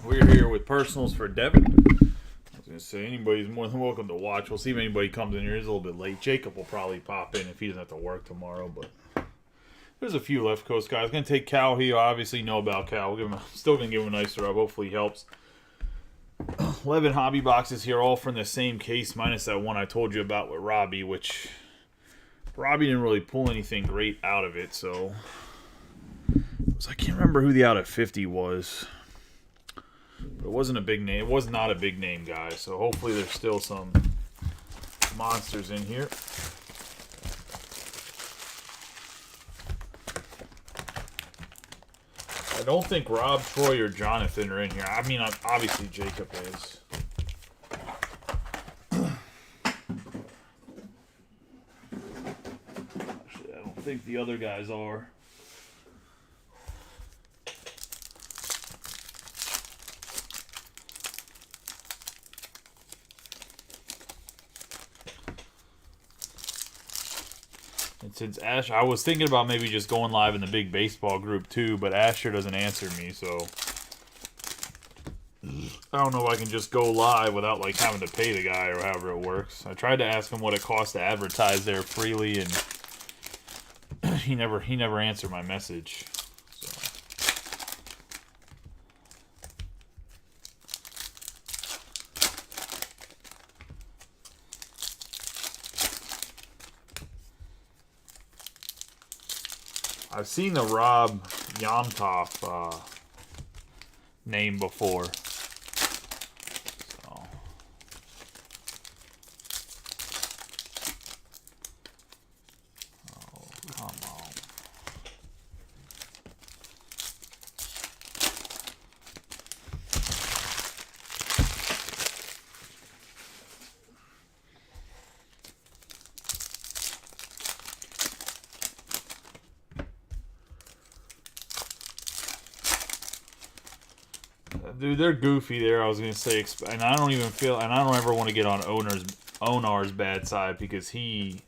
We're here with personals for Devin. I was going to say, anybody's more than welcome to watch. We'll see if anybody comes in here. It's a little bit late. Jacob will probably pop in if he doesn't have to work tomorrow, but there's a few left coast guys. Going to take Cal here. Obviously know about Cal. Still going to give him a nice rub. Hopefully he helps. 11 hobby boxes here, all from the same case, minus that one I told you about with Robbie, which Robbie didn't really pull anything great out of it, so I can't remember who the out of 50 was. But it wasn't a big name. It was not a big name guy, so hopefully there's still some monsters in here. I don't think Rob, Troy, or Jonathan are in here. I mean, obviously Jacob is. Actually, I don't think the other guys are. And since Ash, I was thinking about maybe just going live in the big baseball group too, but Asher doesn't answer me, so I don't know if I can just go live without like having to pay the guy or however it works. I tried to ask him what it costs to advertise there freely, and he never answered my message. I've seen the Rob Yomtov name before. So. Oh, come on. Dude, they're goofy there. I was gonna say, and I don't even feel, and I don't ever want to get on Onar's bad side because he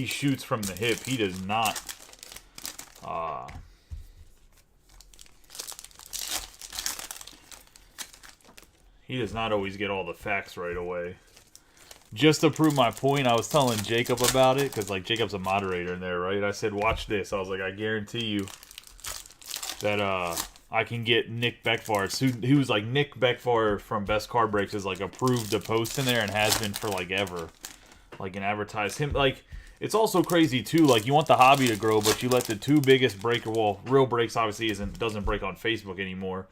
shoots from the hip. He does not. He does not always get all the facts right away. Just to prove my point, I was telling Jacob about it because like Jacob's a moderator in there, right? I said, watch this. I was like, I guarantee you that I can get Nick Beckvar. He was like, Nick Beckvar from Best Card Breaks is like approved to post in there and has been for like ever. Like and advertise him. Like it's also crazy too. Like you want the hobby to grow, but you let the two biggest breaker. Well, Real Breaks obviously doesn't break on Facebook anymore.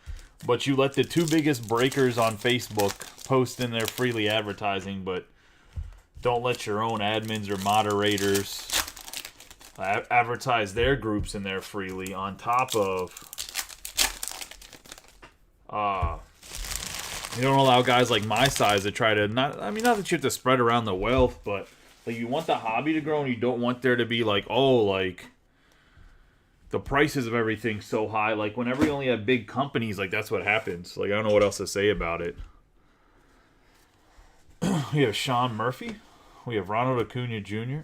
But you let the two biggest breakers on Facebook post in there freely advertising, but don't let your own admins or moderators advertise their groups in there freely. On top of you don't allow guys like my size to try to not that you have to spread around the wealth, but like you want the hobby to grow and you don't want there to be like, oh, like the prices of everything so high. Like whenever you only have big companies, like that's what happens. Like I don't know what else to say about it. We have Sean Murphy. We have Ronald Acuna Jr.,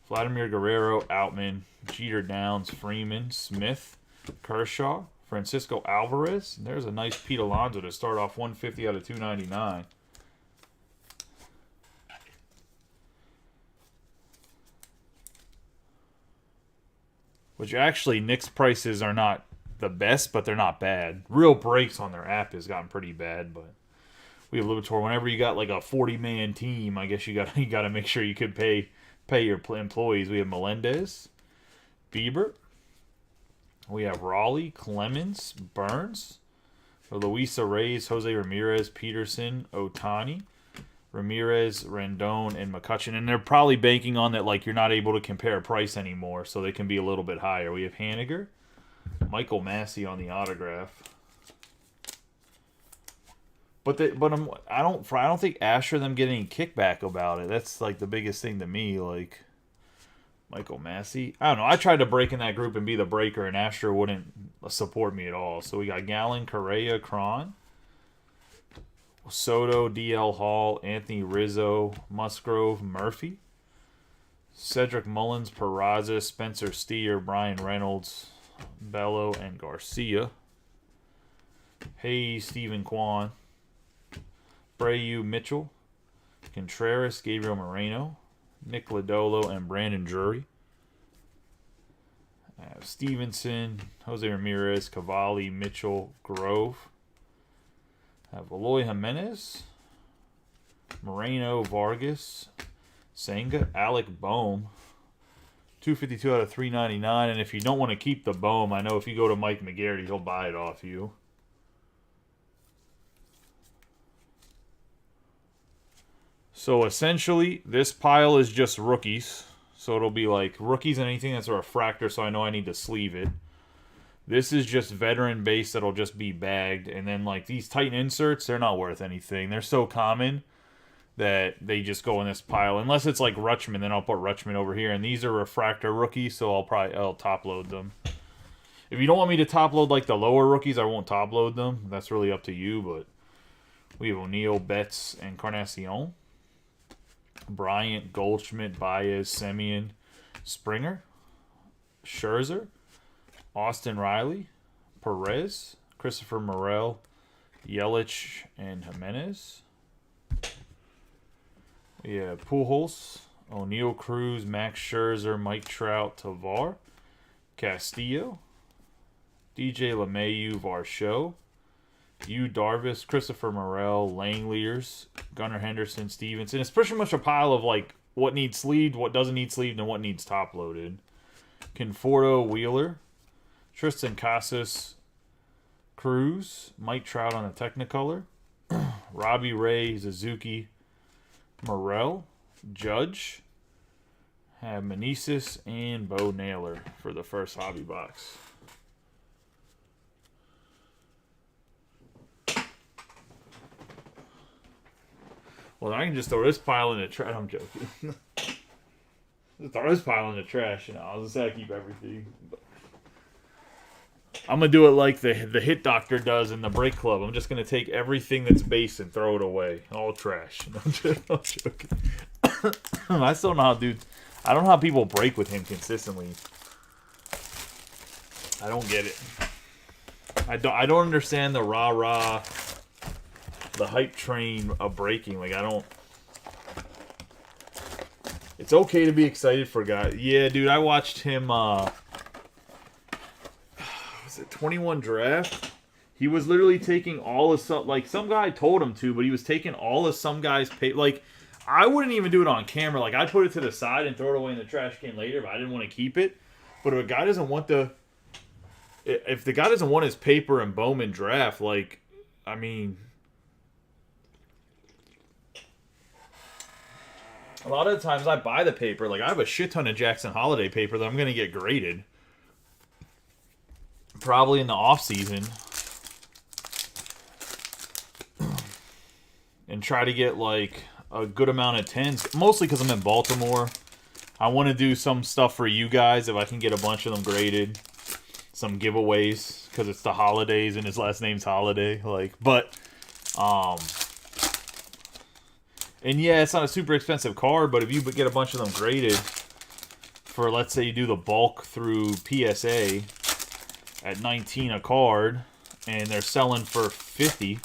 Vladimir Guerrero, Outman, Jeter Downs, Freeman, Smith, Kershaw, Francisco Alvarez. And there's a nice Pete Alonso to start off 150 out of 299. Which actually, Nick's prices are not the best, but they're not bad. Real Breaks on their app has gotten pretty bad, but we have Libitor. Whenever you got like a 40-man team, I guess you got to make sure you could pay your employees. We have Melendez, Bieber. We have Raleigh, Clemens, Burns, Luisa Reyes, Jose Ramirez, Peterson, Otani, Ramirez, Rendon, and McCutcheon. And they're probably banking on that, like, you're not able to compare price anymore, so they can be a little bit higher. We have Haniger, Michael Massey on the autograph. But I don't think Asher them get any kickback about it. That's like the biggest thing to me. Like Michael Massey, I don't know. I tried to break in that group and be the breaker, and Asher wouldn't support me at all. So we got Gallen, Correa, Cron, Soto, DL Hall, Anthony Rizzo, Musgrove, Murphy, Cedric Mullins, Peraza, Spencer Steer, Brian Reynolds, Bello, and Garcia. Hayes, Stephen Kwan. Brayu, Mitchell. Contreras, Gabriel Moreno. Nick Lodolo, and Brandon Drury. Stevenson, Jose Ramirez, Cavalli, Mitchell, Grove. Eloy Jimenez. Moreno, Vargas. Senga, Alec Boehm. 252 out of 399. And if you don't want to keep the Boehm, I know if you go to Mike McGarry, he'll buy it off you. So essentially, this pile is just rookies. So it'll be like rookies and anything that's a refractor, so I know I need to sleeve it. This is just veteran base that'll just be bagged. And then like these Titan inserts, they're not worth anything. They're so common that they just go in this pile. Unless it's like Rutschman, then I'll put Rutschman over here. And these are refractor rookies, so I'll top load them. If you don't want me to top load like the lower rookies, I won't top load them. That's really up to you, but we have O'Neill, Betts, and Encarnacion. Bryant, Goldschmidt, Baez, Semien, Springer, Scherzer, Austin Riley, Perez, Christopher Morel, Yelich, and Jimenez. Yeah, Pujols, O'Neill, Cruz, Max Scherzer, Mike Trout, Tavar, Castillo, DJ LeMahieu, Varsho, Yu Darvish, Christopher Morel, Langeliers, Gunnar Henderson, Stevenson. It's pretty much a pile of like what needs sleeved, what doesn't need sleeved, and what needs top loaded. Conforto, Wheeler, Tristan Casas, Cruz, Mike Trout on the Technicolor, Robbie Ray, Suzuki, Morel, Judge, have Meneses, and Bo Naylor for the first hobby box. Well, I can just throw this pile in the trash. I'm joking. Just throw this pile in the trash, and I'll just have to keep everything. But I'm going to do it like the Hit Doctor does in the Break Club. I'm just going to take everything that's base and throw it away. All trash. I'm joking. I still don't know how, dude. I don't know how people break with him consistently. I don't get it. I don't understand the rah-rah, the hype train of breaking. Like, I don't... It's okay to be excited for guys. Yeah, dude, I watched him, was it 21 Draft? He was literally taking all of some... Like, some guy told him to, but he was taking all of some guy's pay... Like, I wouldn't even do it on camera. Like, I'd put it to the side and throw it away in the trash can later, but I didn't want to keep it. But if a guy doesn't want the... If the guy doesn't want his paper and Bowman draft, like, I mean... A lot of the times I buy the paper. Like, I have a shit ton of Jackson Holiday paper that I'm going to get graded. Probably in the off-season. And try to get, like, a good amount of 10s. Mostly because I'm in Baltimore. I want to do some stuff for you guys if I can get a bunch of them graded. Some giveaways. Because it's the holidays and his last name's Holiday. Like, but, and yeah, it's not a super expensive card, but if you get a bunch of them graded for, let's say you do the bulk through PSA at 19 a card, and they're selling for 50,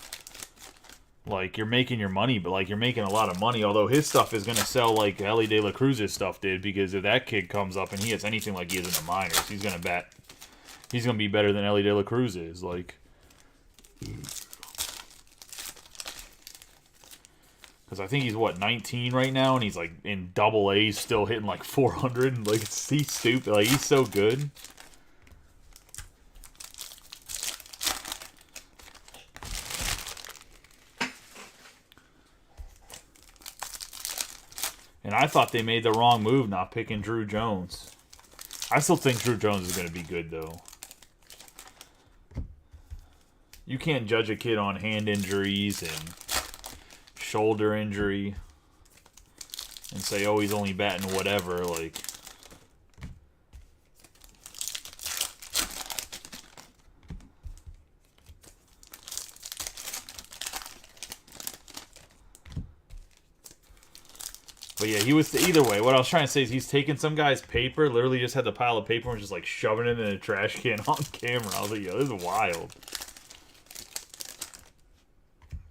like, you're making your money, but, like, you're making a lot of money, although his stuff is going to sell like Ellie De La Cruz's stuff did, because if that kid comes up and he has anything like he is in the minors, he's going to be better than Ellie De La Cruz is, like... Because I think he's, 19 right now, and he's, like, in double A's still hitting, like, 400. Like, he's stupid. Like, he's so good. And I thought they made the wrong move not picking Drew Jones. I still think Drew Jones is going to be good, though. You can't judge a kid on hand injuries and... shoulder injury and say, oh, he's only batting whatever, like. But yeah, he was, either way, what I was trying to say is he's taking some guy's paper, literally just had the pile of paper and just like shoving it in a trash can on camera. I was like, yo, this is wild.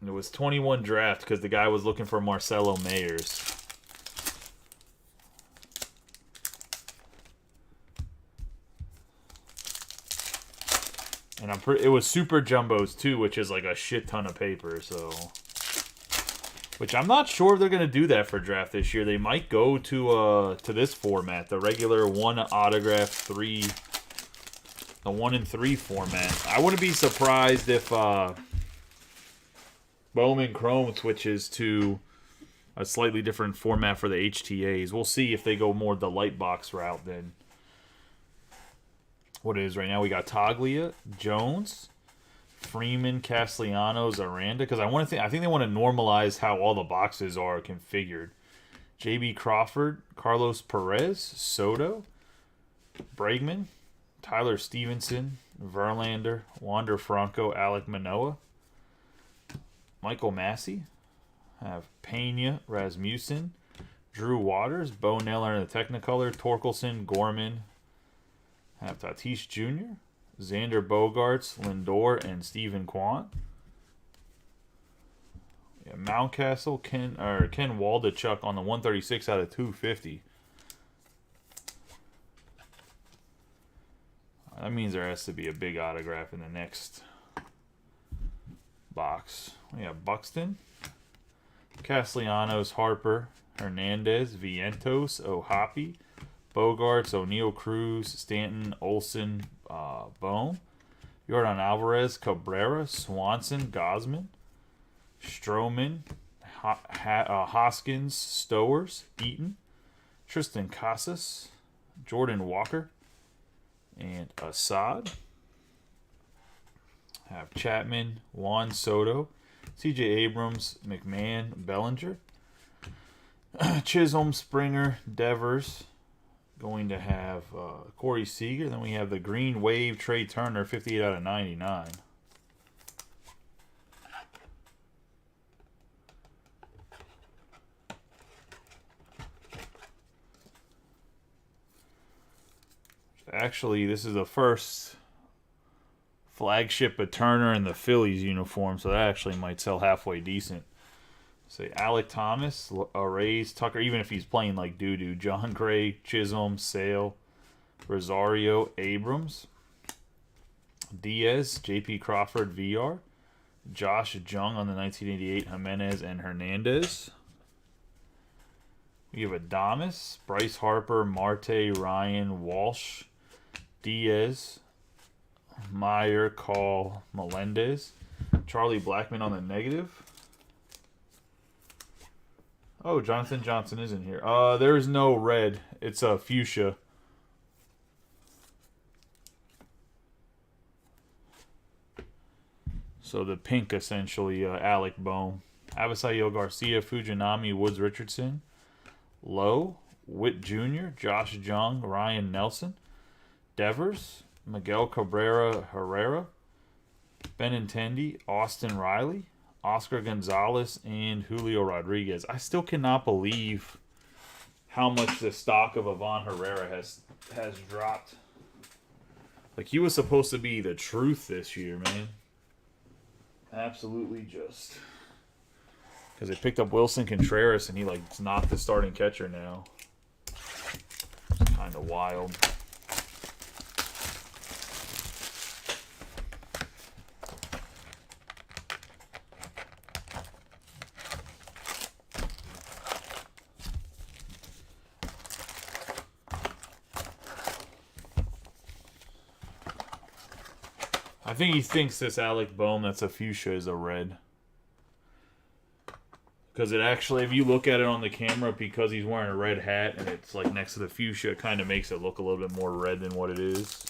It was 21 draft because the guy was looking for Marcelo Mayers. And it was super jumbos too, which is like a shit ton of paper. So, which I'm not sure if they're gonna do that for draft this year. They might go to this format, the regular 1 autograph 3, the 1 in 3 format. I wouldn't be surprised if Bowman Chrome switches to a slightly different format for the HTAs. We'll see if they go more the light box route than what it is right now. We got Taglia, Jones, Freeman, Castellanos, Aranda. Because I think they want to normalize how all the boxes are configured. JB Crawford, Carlos Perez, Soto, Bregman, Tyler Stevenson, Verlander, Wander Franco, Alek Manoah, Michael Massey, have Pena, Rasmussen, Drew Waters, Bo Neller in the Technicolor, Torkelson, Gorman, have Tatis Jr., Xander Bogaerts, Lindor, and Stephen Kwan. Yeah, Mountcastle, Ken Waldichuk on the 136 out of 250. That means there has to be a big autograph in the next box. We have Buxton, Castellanos, Harper, Hernandez, Vientos, O'Hoppe, Bogarts, O'Neill, Cruz, Stanton, Olson, Bohm, Yordan Alvarez, Cabrera, Swanson, Gosman, Stroman, Hoskins, Stowers, Eaton, Tristan Casas, Jordan Walker, and Assad. Have Chapman, Juan Soto, CJ Abrams, McMahon, Bellinger, Chisholm, Springer, Devers. Going to have Corey Seager. Then we have the Green Wave, Trey Turner, 58 out of 99. Actually, this is the first flagship of Turner in the Phillies uniform, so that actually might sell halfway decent. Say Alec Thomas, Rays, Tucker, even if he's playing like doo-doo. John Gray, Chisholm, Sale, Rosario, Abrams, Diaz, J.P. Crawford, VR, Josh Jung on the 1988, Jimenez and Hernandez. We have Adames, Bryce Harper, Marte, Ryan, Walsh, Diaz, Meyer, Call, Melendez, Charlie Blackmon on the negative. Oh, Jonathan Johnson isn't here. There is no red. It's a fuchsia. So the pink, essentially, Alec Bohm. Avisail Garcia, Fujinami, Woods Richardson, Lowe, Witt Jr., Josh Jung, Ryan Nelson, Devers, Miguel Cabrera Herrera, Benintendi, Austin Riley, Oscar Gonzalez, and Julio Rodriguez. I still cannot believe how much the stock of Ivan Herrera has dropped. Like, he was supposed to be the truth this year, man. Absolutely just. Because they picked up Wilson Contreras, and he, like, is not the starting catcher now. It's kind of wild. I think he thinks this Alec Bohm that's a fuchsia is a red. Because it actually, if you look at it on the camera, because he's wearing a red hat and it's like next to the fuchsia, it kind of makes it look a little bit more red than what it is.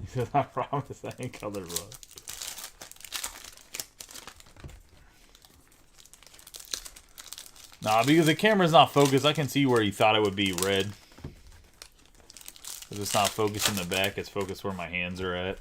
He said, I promise I ain't color rug. Nah, because the camera's not focused, I can see where he thought it would be red. Because it's not focused in the back, it's focused where my hands are at.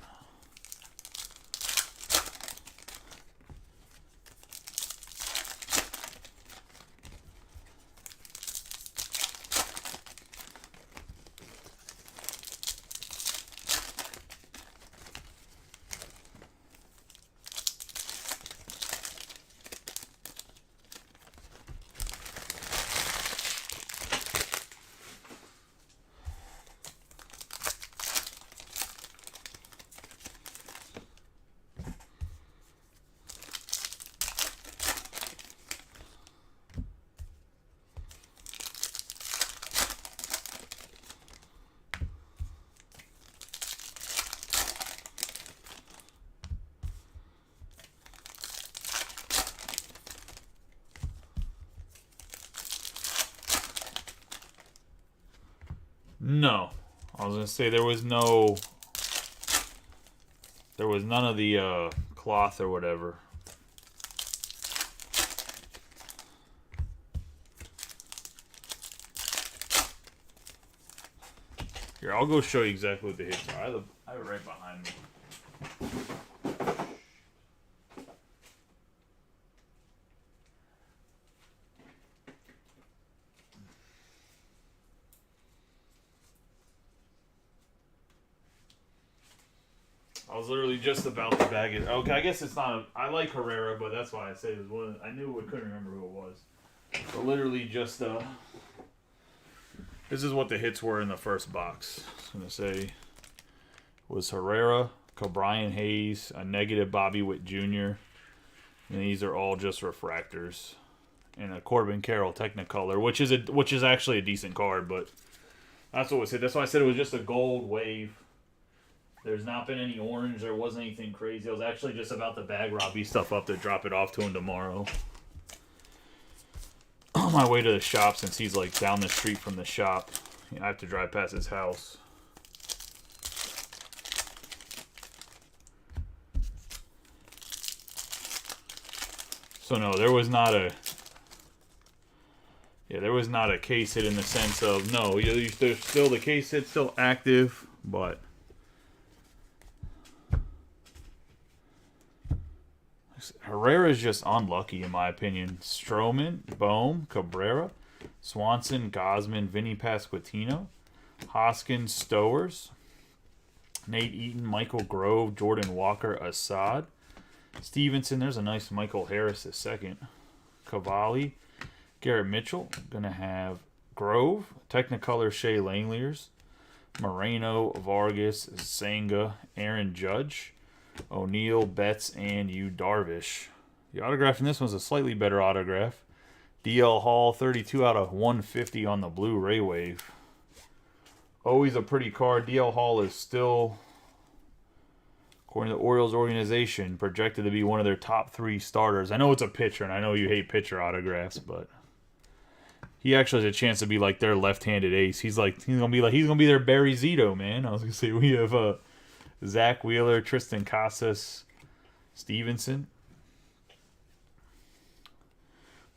No. I was going to say there was none of the cloth or whatever. Here, I'll go show you exactly what the hits are. I have it right behind me. I was literally just about to bag it. Okay, I guess it's not. I like Herrera, but that's why I say it was one. I knew I couldn't remember who it was. But literally just. This is what the hits were in the first box. I was gonna say was Herrera, Cobrian Hayes, a negative Bobby Witt Jr. And these are all just refractors, and a Corbin Carroll Technicolor, which is actually a decent card, but that's what was hit. That's why I said it was just a gold wave. There's not been any orange. There wasn't anything crazy. I was actually just about to bag Robbie stuff up to drop it off to him tomorrow. On my way to the shop, since he's like down the street from the shop, I have to drive past his house. So no, there was not a case hit in the sense of no. There's still the case hit still active, but Herrera is just unlucky in my opinion. Stroman, Bohm, Cabrera, Swanson, Gosman, Vinny Pasquantino, Hoskins, Stowers, Nate Eaton, Michael Grove, Jordan Walker, Assad, Stevenson. There's a nice Michael Harris a second. Cavalli, Garrett Mitchell. Gonna have Grove, Technicolor Shea Langeliers, Moreno, Vargas, Senga, Aaron Judge, O'Neal, Betts, and Yu Darvish. The autograph in this one's a slightly better autograph. DL Hall, 32 out of 150 on the blue Ray Wave. Always a pretty card. DL Hall is still, according to the Orioles organization, projected to be one of their top 3 starters. I know it's a pitcher, and I know you hate pitcher autographs, but he actually has a chance to be like their left-handed ace. He's gonna be their Barry Zito, man. I was gonna say we have Zach Wheeler, Tristan Casas, Stevenson,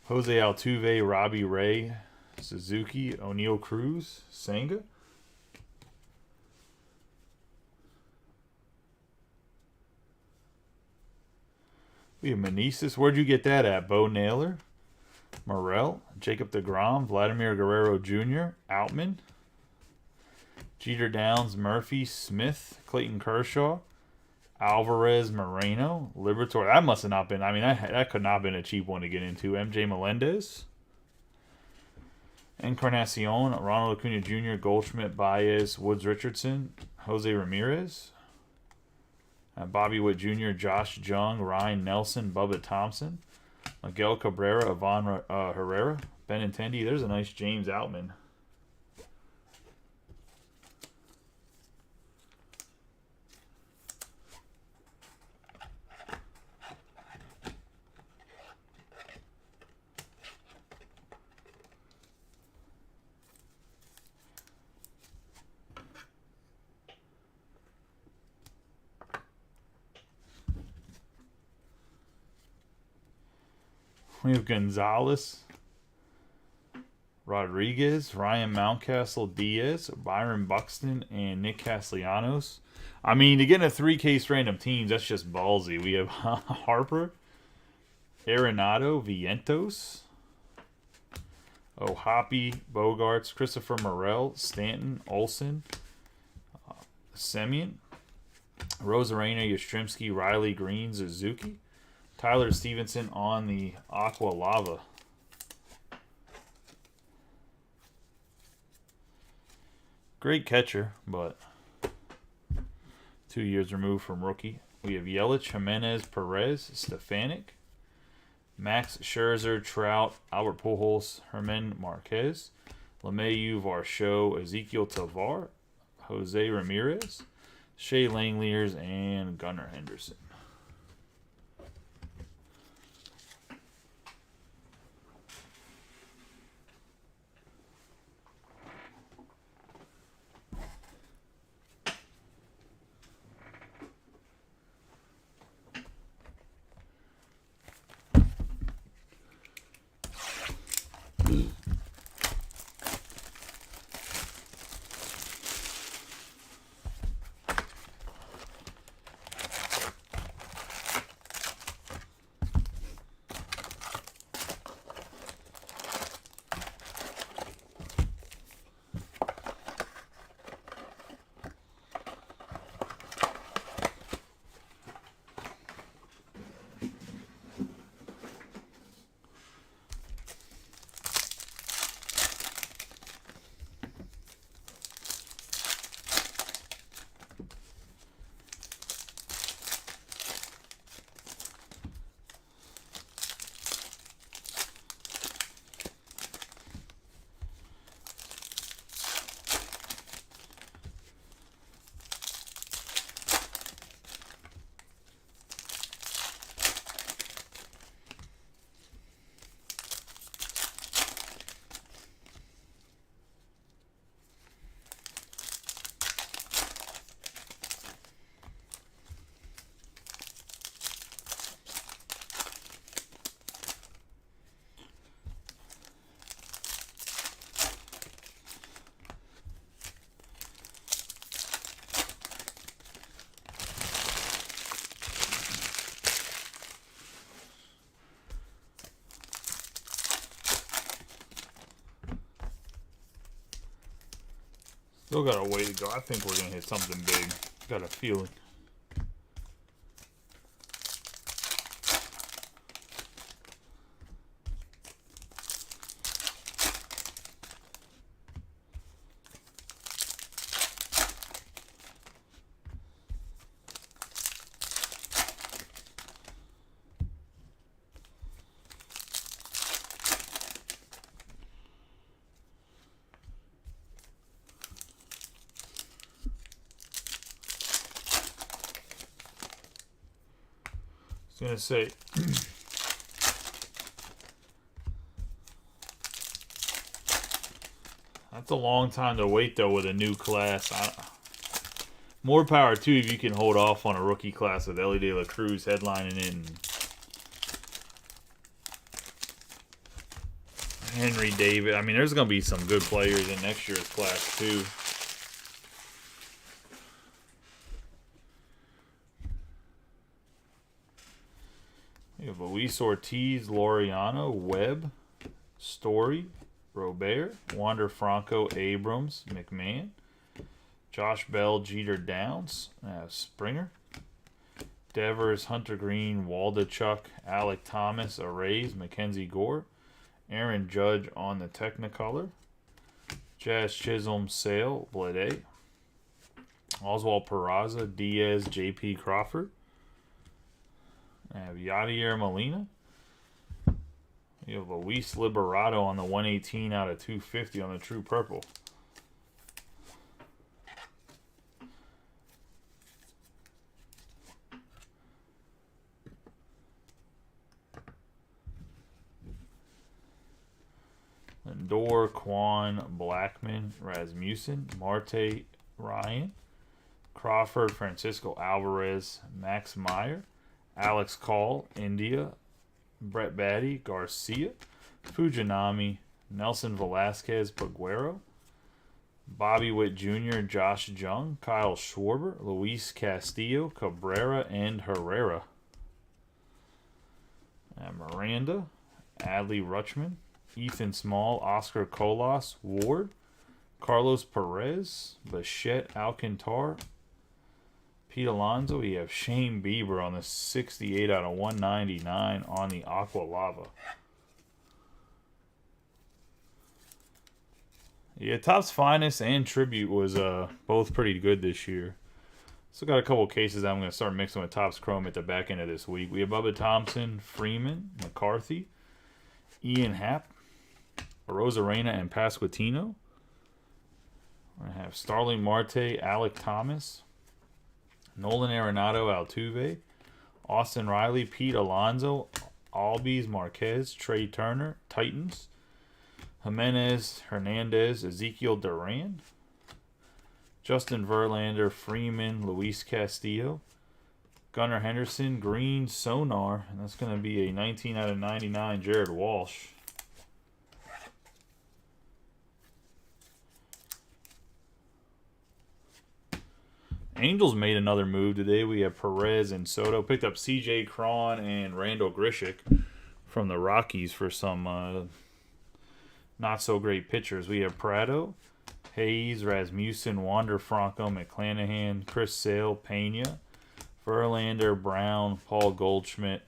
Jose Altuve, Robbie Ray, Suzuki, O'Neal Cruz, Senga. We have Meneses. Where'd you get that at? Bo Naylor, Morel, Jacob deGrom, Vladimir Guerrero Jr., Outman, Jeter Downs, Murphy, Smith, Clayton Kershaw, Alvarez, Moreno, Liberatore. That must have not been, that could not have been a cheap one to get into. MJ Melendez, Encarnacion, Ronald Acuna Jr., Goldschmidt, Baez, Woods Richardson, Jose Ramirez, Bobby Witt Jr., Josh Jung, Ryan Nelson, Bubba Thompson, Miguel Cabrera, Ivan Herrera, Benintendi. There's a nice James Outman. We have Gonzalez, Rodriguez, Ryan Mountcastle, Diaz, Byron Buxton, and Nick Castellanos. To get in a 3-case random teams, that's just ballsy. We have Harper, Arenado, Vientos, Hoppy, Bogarts, Christopher Morel, Stanton, Olson, Semien, Rosarena, Yastrzemski, Riley, Green, Suzuki, Tyler Stevenson on the Aqua Lava. Great catcher, but 2 years removed from rookie. We have Yelich, Jimenez, Perez, Stefanik, Max Scherzer, Trout, Albert Pujols, Herman Marquez, LeMahieu, Varsho, Ezekiel Tovar, Jose Ramirez, Shea Langeliers, and Gunnar Henderson. Still got a way to go. I think we're going to hit something big. Got a feeling. I was going to say, that's a long time to wait, though, with a new class. More power, too, if you can hold off on a rookie class with Ellie De La Cruz headlining it. And Henry David. I mean, there's going to be some good players in next year's class, too. We have Luis Ortiz, Laureano, Webb, Story, Robert, Wander Franco, Abrams, McMahon, Josh Bell, Jeter Downs, Springer, Devers, Hunter Green, Waldachuk, Alec Thomas, Arrays, Mackenzie Gore, Aaron Judge on the Technicolor, Jazz Chisholm, Sale, Blade, Oswald Peraza, Diaz, J.P. Crawford. I have Yadier Molina. You have Luis Liberato on the 118 out of 250 on the True Purple. Lindor, Quan, Blackman, Rasmussen, Marte, Ryan, Crawford, Francisco Alvarez, Max Meyer, Alex Call, India, Brett Batty, Garcia, Fujinami, Nelson Velasquez, Paguero, Bobby Witt Jr., Josh Jung, Kyle Schwarber, Luis Castillo, Cabrera, and Herrera. Miranda, Adley Rutschman, Ethan Small, Oscar Colas, Ward, Carlos Perez, Bichette Alcantar, Pete Alonso. We have Shane Bieber on the 68 out of 199 on the Aqua Lava. Yeah, Topps Finest and Tribute was both pretty good this year. Still got a couple cases I'm going to start mixing with Topps Chrome at the back end of this week. We have Bubba Thompson, Freeman, McCarthy, Ian Happ, Rosarena, and Pasquantino. We're going to have Starling Marte, Alec Thomas, Nolan Arenado, Altuve, Austin Riley, Pete Alonso, Albies, Marquez, Trey Turner, Titans, Jimenez, Hernandez, Ezekiel Duran, Justin Verlander, Freeman, Luis Castillo, Gunnar Henderson, Green, Sonar, and that's going to be a 19 out of 99 Jared Walsh. Angels made another move today. We have Perez and Soto. Picked up C.J. Cron and Randall Grichuk from the Rockies for some not-so-great pitchers. We have Prado, Hayes, Rasmussen, Wander Franco, McClanahan, Chris Sale, Pena, Verlander, Brown, Paul Goldschmidt,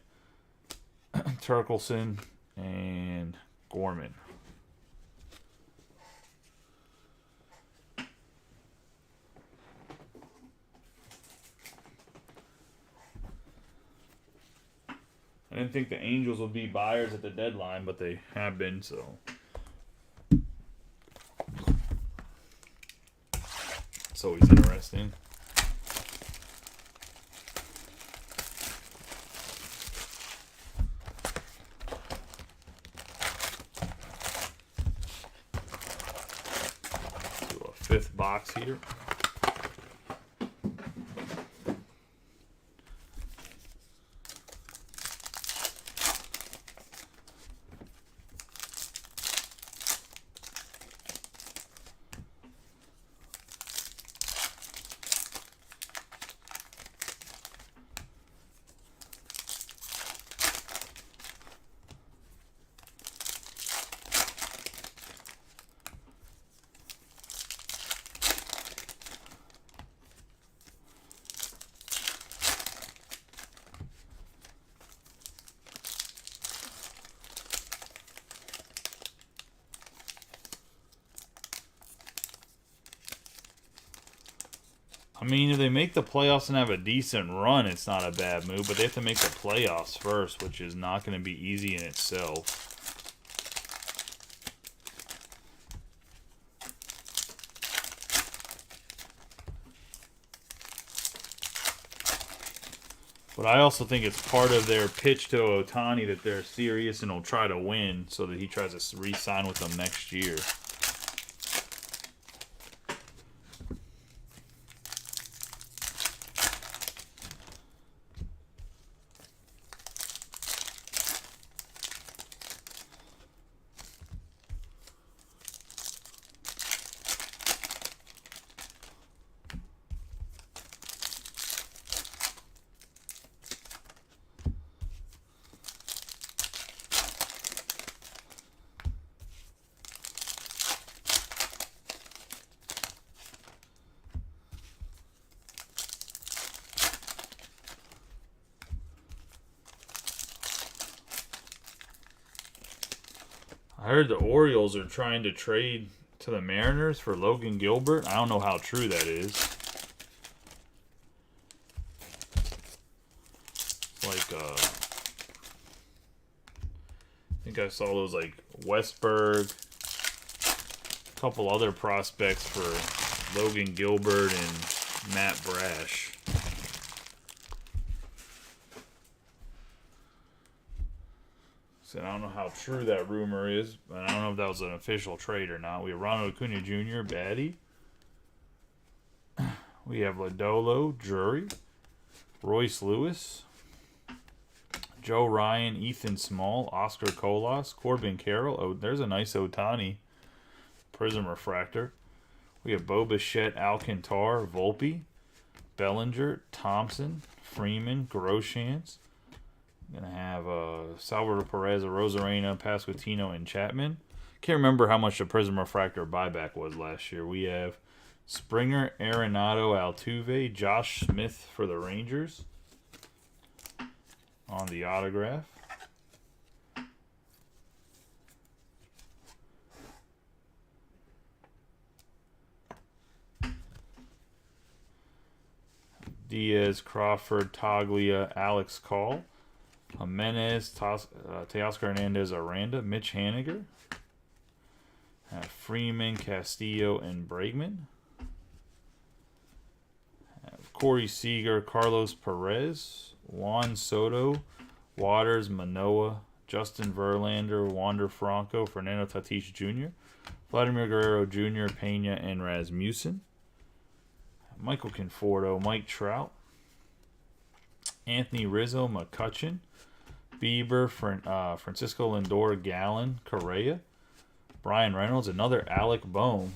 Turkelson, and Gorman. I didn't think the Angels would be buyers at the deadline, but they have been, so. It's always interesting. Do a fifth box here. I mean, if they make the playoffs and have a decent run, it's not a bad move. But they have to make the playoffs first, which is not going to be easy in itself. But I also think it's part of their pitch to Ohtani that they're serious and will try to win so that he tries to re-sign with them next year. I heard the Orioles are trying to trade to the Mariners for Logan Gilbert. I don't know how true that is. Like, I think I saw those like Westberg, a couple other prospects for Logan Gilbert and Matt Brash. I don't know how true that rumor is, but I don't know if that was an official trade or not. We have Ronald Acuna Jr., Batty. We have Lodolo, Drury, Royce Lewis, Joe Ryan, Ethan Small, Oscar Colas, Corbin Carroll. Oh, there's a nice Ohtani Prism Refractor. We have Bo Bichette, Alcantara, Volpe, Bellinger, Thompson, Freeman, Groshans. Going to have Salvador Perez, Rosarena, Pasquantino, and Chapman. Can't remember how much the Prism Refractor buyback was last year. We have Springer, Arenado, Altuve, Josh Smith for the Rangers on the autograph. Diaz, Crawford, Taglia, Alex Call. Jimenez, Teoscar Hernandez, Aranda, Mitch Haniger, Freeman, Castillo, and Bregman. Corey Seager, Carlos Perez, Juan Soto, Waters, Manoah, Justin Verlander, Wander Franco, Fernando Tatis Jr., Vladimir Guerrero Jr., Pena, and Rasmussen. Michael Conforto, Mike Trout, Anthony Rizzo, McCutchen, Bieber, Francisco Lindor, Gallen, Correa, Brian Reynolds, another Alec Bohm.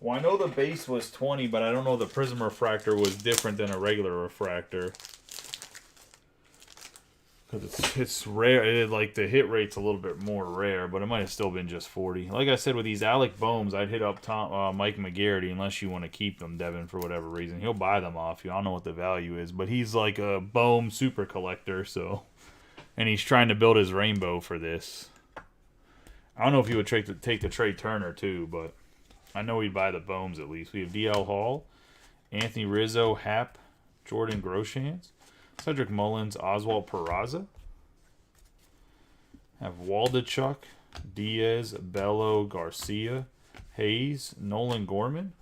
Well, I know the base was 20, but I don't know the Prism Refractor was different than a regular refractor. Because it's rare. Like, the hit rate's a little bit more rare, but it might have still been just 40. Like I said, with these Alec Bohms, I'd hit up Mike McGarity unless you want to keep them, Devin, for whatever reason. He'll buy them off you. I don't know what the value is, but he's like a Bohm super collector, so. And he's trying to build his rainbow for this. I don't know if he would take the Trey Turner, too, but I know he'd buy the Bohms at least. We have DL Hall, Anthony Rizzo, Happ, Jordan Groshans, Cedric Mullins, Oswald Peraza. Have Waldachuk, Diaz, Bello, Garcia, Hayes, Nolan Gorman.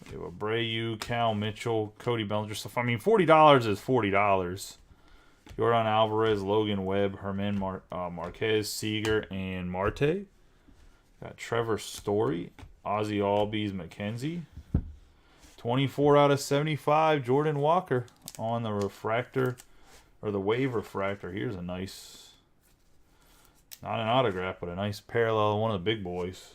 We have Abreu, Cal Mitchell, Cody Bellinger stuff. I mean, $40 is $40. Jordan Alvarez, Logan Webb, Herman Marquez, Seager, and Marte. Got Trevor Story, Ozzie Albies, McKenzie. 24 out of 75, Jordan Walker on the refractor, or the wave refractor. Here's a nice, not an autograph, but a nice parallel, one of the big boys.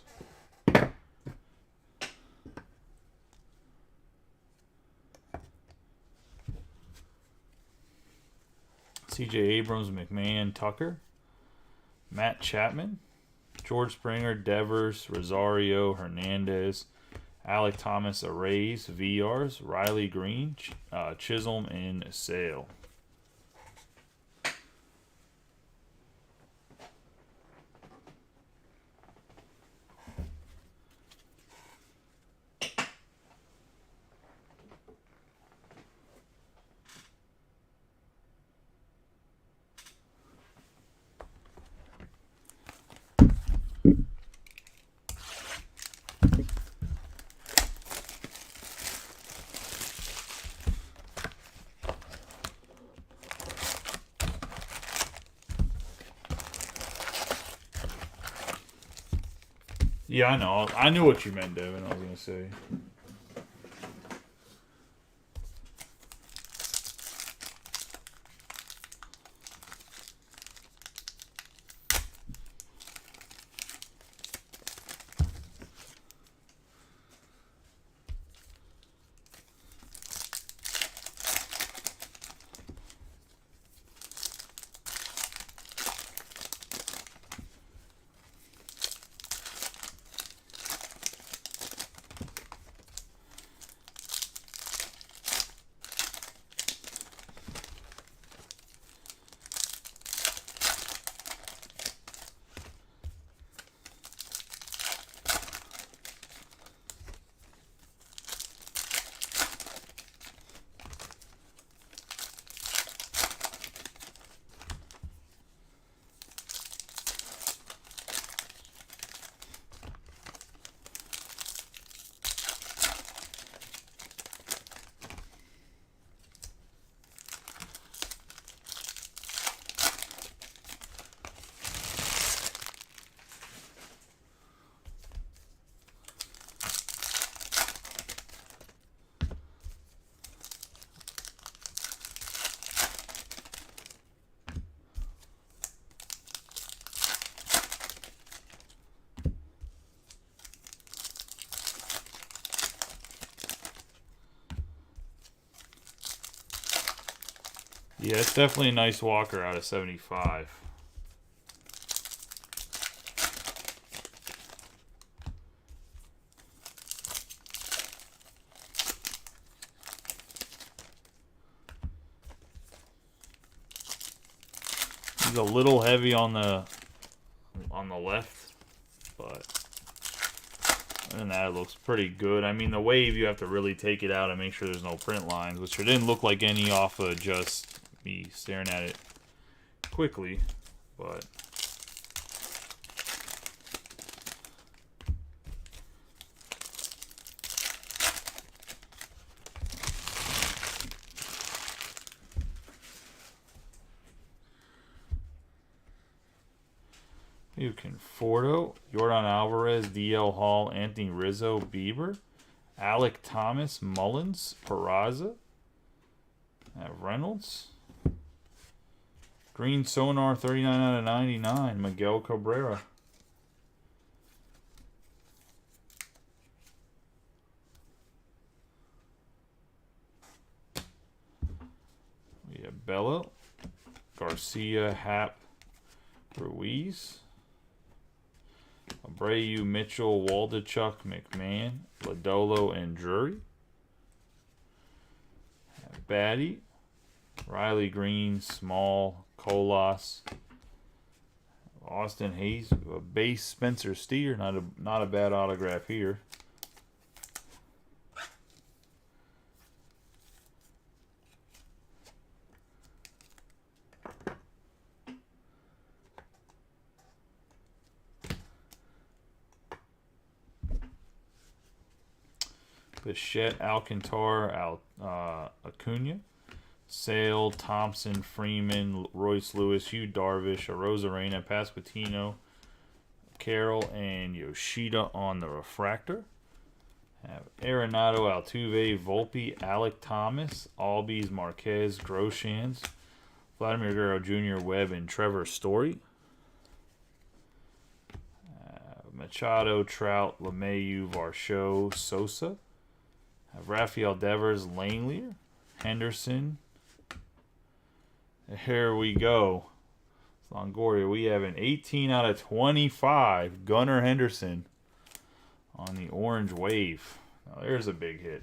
C.J. Abrams, McMahon, Tucker, Matt Chapman, George Springer, Devers, Rosario, Hernandez, Alec Thomas, Arrays, VRs, Riley Green, Chisholm, and Sale. Yeah, I know. I knew what you meant, Devin. I was gonna say. Yeah, it's definitely a nice Walker out of 75. He's a little heavy on the left, but other than that, it looks pretty good. I mean, the wave, you have to really take it out and make sure there's no print lines, which there didn't look like any off of just me staring at it quickly, but you can Fordo, Jordan Alvarez, DL Hall, Anthony Rizzo, Bieber, Alec Thomas, Mullins, Peraza, Reynolds, Green Sonar, 39 out of 99, Miguel Cabrera. We have Bella, Garcia, Happ, Ruiz, Abreu, Mitchell, Waldachuk, McMahon, Lodolo, and Drury. Batty, Riley Green, Small, Colas, Austin Hayes, a base Spencer Steer, not a bad autograph here. Bichette, Alcantara, Acuna, Sale, Thompson, Freeman, Royce Lewis, Hugh Darvish, Arozarena, Pasquantino, Carroll, and Yoshida on the refractor. Have Arenado, Altuve, Volpe, Alec Thomas, Albies, Marquez, Groshans, Vladimir Guerrero Jr., Webb, and Trevor Story. Machado, Trout, LeMahieu, Varsho, Sosa. Have Rafael Devers, Langelier, Henderson. Here we go. Longoria, we have an 18 out of 25. Gunnar Henderson on the orange wave. Now there's a big hit.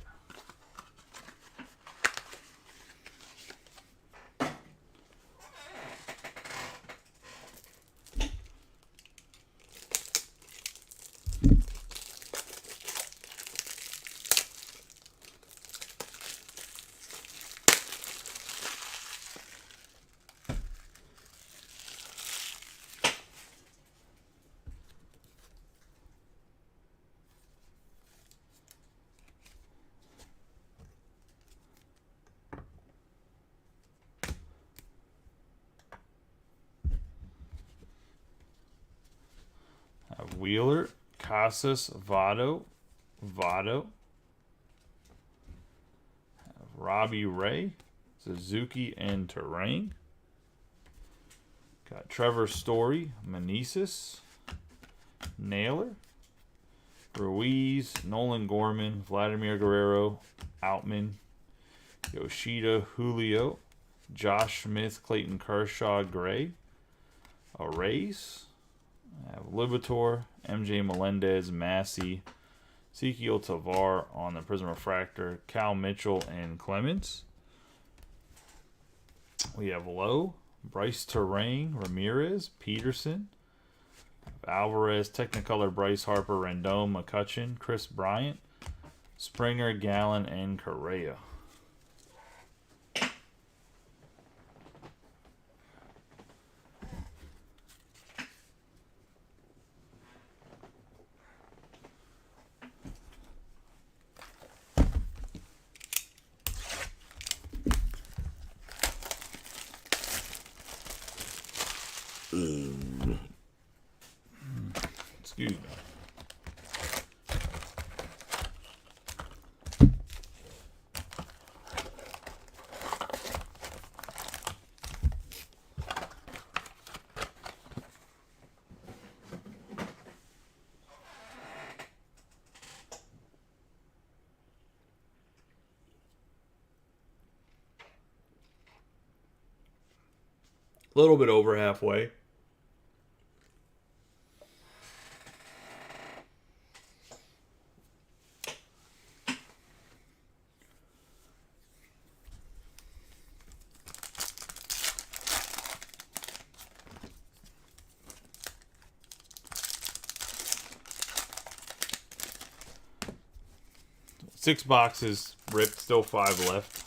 Wheeler, Casas, Votto. Robbie Ray, Suzuki, and Terrain. Got Trevor Story, Meneses, Naylor, Ruiz, Nolan Gorman, Vladimir Guerrero, Outman, Yoshida, Julio, Josh Smith, Clayton Kershaw, Gray, Arrays, Libator, MJ Melendez, Massey, Ezekiel Tavar on the Prism Refractor, Cal Mitchell, and Clemens. We have Lowe, Bryce Terrain, Ramirez, Peterson, Alvarez, Technicolor, Bryce Harper, Rendon, McCutcheon, Chris Bryant, Springer, Gallen, and Correa. Excuse me. A little bit over halfway. Six boxes ripped, still 5 left.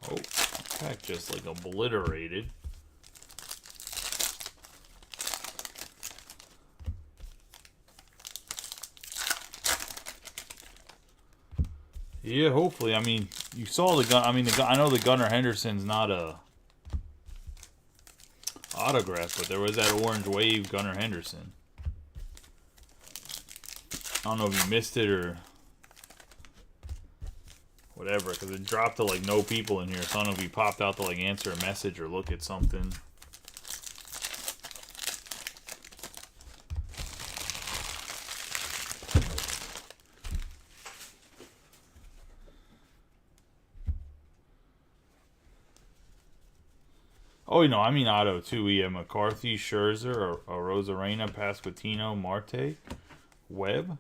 Oh, that just like obliterated. Yeah, hopefully. I mean, you saw the gun. I mean, I know the Gunnar Henderson's not a autograph, but there was that orange wave Gunnar Henderson. I don't know if you missed it or whatever, because it dropped to like no people in here, so I don't know if he popped out to like answer a message or look at something. Oh, you know, I mean auto too. We have McCarthy, Scherzer, Rosarena, Pasquantino, Marte, Webb,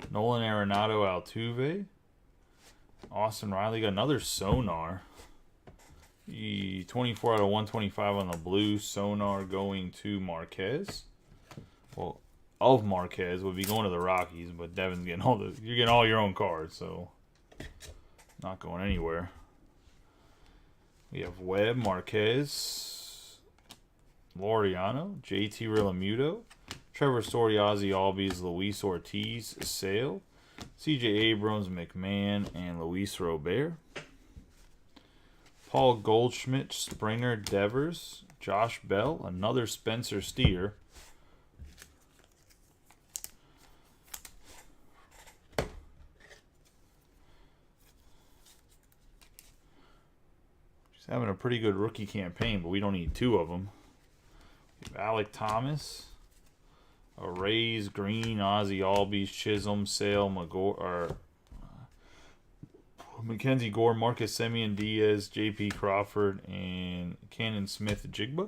Nolan Arenado, Altuve, Austin Riley. Got another Sonar. 24 out of 125 on the blue. Sonar going to Marquez. Well, of Marquez would be going to the Rockies, but Devin's getting you're getting all your own cards, so not going anywhere. We have Webb, Marquez, Laureano, JT Realmuto, Trevor Story, Ozzie Albies, Luis Ortiz, Sale, CJ Abrams, McMahon, and Luis Robert. Paul Goldschmidt, Springer, Devers, Josh Bell, another Spencer Steer, having a pretty good rookie campaign, but we don't need 2 of them. Alec Thomas, Rays, Green, Ozzy Albies, Chisholm, Sale, Mackenzie Gore, Marcus Semien, Diaz, J.P. Crawford, and Cannon Smith-Jigba.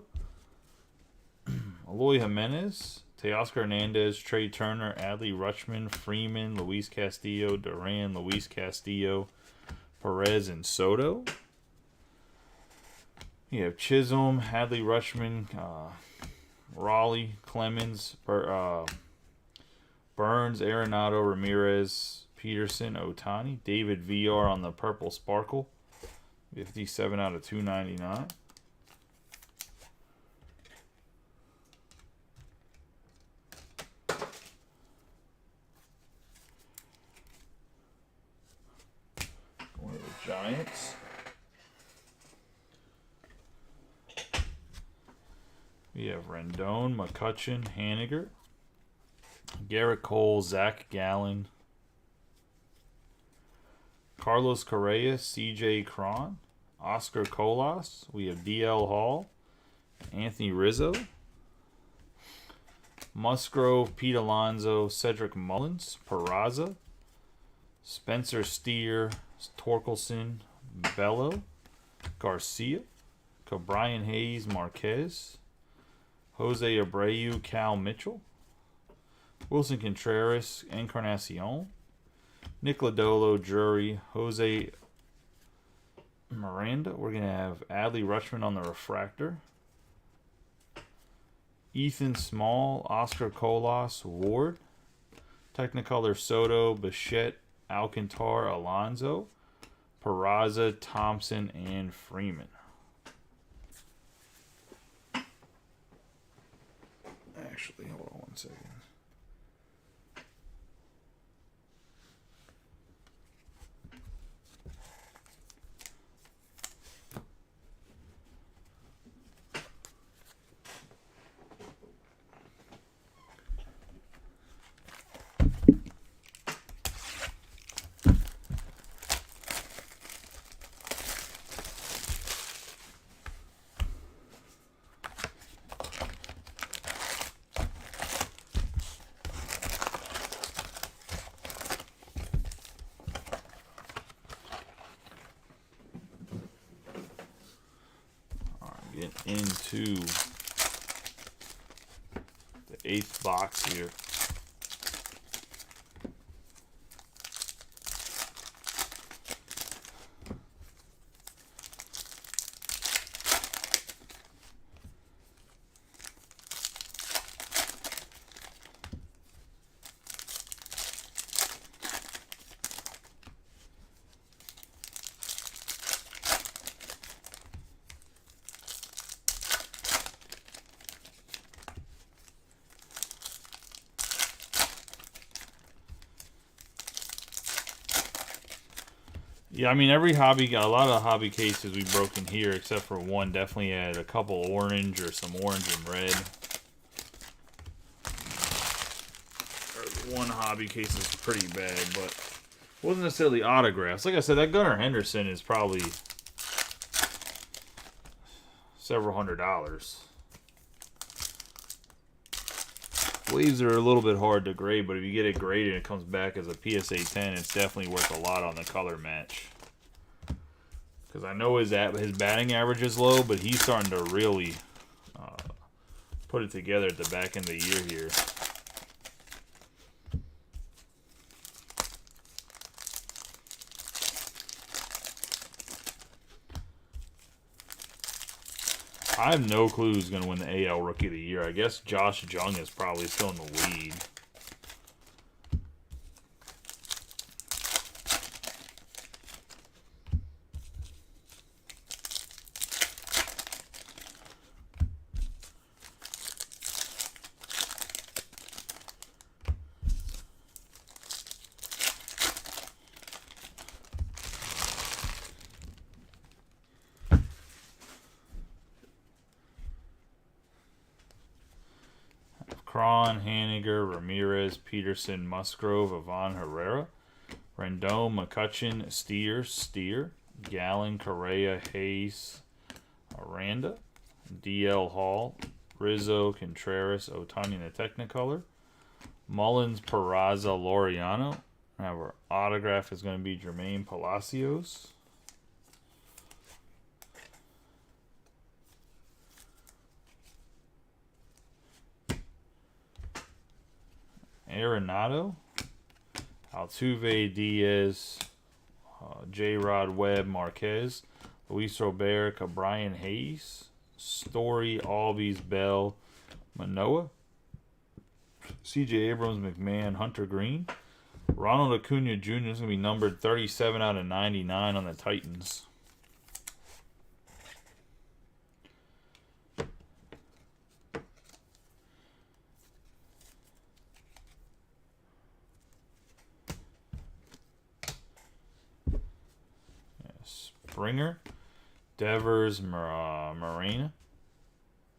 Eloy Jimenez, Teoscar Hernandez, Trey Turner, Adley Rutschman, Freeman, Luis Castillo, Duran, Luis Castillo, Perez, and Soto. You have Chisholm, Hadley Rutschman, Raleigh, Clemens, Burns, Arenado, Ramirez, Peterson, Otani, David VR on the Purple Sparkle, 57 out of 299. Going to the Giants. We have Rendon, McCutchen, Haniger, Garrett Cole, Zach Gallen, Carlos Correa, CJ Cron, Oscar Colas. We have DL Hall, Anthony Rizzo, Musgrove, Pete Alonso, Cedric Mullins, Peraza, Spencer Steer, Torkelson, Bello, Garcia, Brian Hayes, Marquez, Jose Abreu, Cal Mitchell, Wilson Contreras, Encarnacion, Nick Lodolo, Drury, Jose Miranda. We're going to have Adley Rutschman on the refractor. Ethan Small, Oscar Colas, Ward, Technicolor Soto, Bichette, Alcantar, Alonso, Peraza, Thompson, and Freeman. Actually, hold on 1 second. Into the 8th box here. Yeah, I mean, every hobby got a lot of hobby cases we broke in here, except for one. Definitely had a couple orange or some orange and red. One hobby case is pretty bad, but wasn't necessarily autographs. Like I said, that Gunnar Henderson is probably several $100s. Waves are a little bit hard to grade, but if you get it graded and it comes back as a PSA 10, it's definitely worth a lot on the color match. Because I know his batting average is low, but he's starting to really put it together at the back end of the year here. I have no clue who's going to win the AL Rookie of the Year. I guess Josh Jung is probably still in the lead. Cron, Haniger, Ramirez, Peterson, Musgrove, Ivan Herrera, Rendon, McCutchen, Steer, Gallen, Correa, Hayes, Aranda, DL Hall, Rizzo, Contreras, Ohtani in a Technicolor, Mullins, Peraza, Laureano. Our autograph is going to be Jermaine Palacios. Arenado, Altuve, Diaz, J-Rod, Webb, Marquez, Luis Robert, Brian Hayes, Story, Albies, Bell, Manoah, C.J. Abrams, McMahon, Hunter Green, Ronald Acuna Jr. is going to be numbered 37 out of 99 on the Titans. Springer, Devers, Miranda,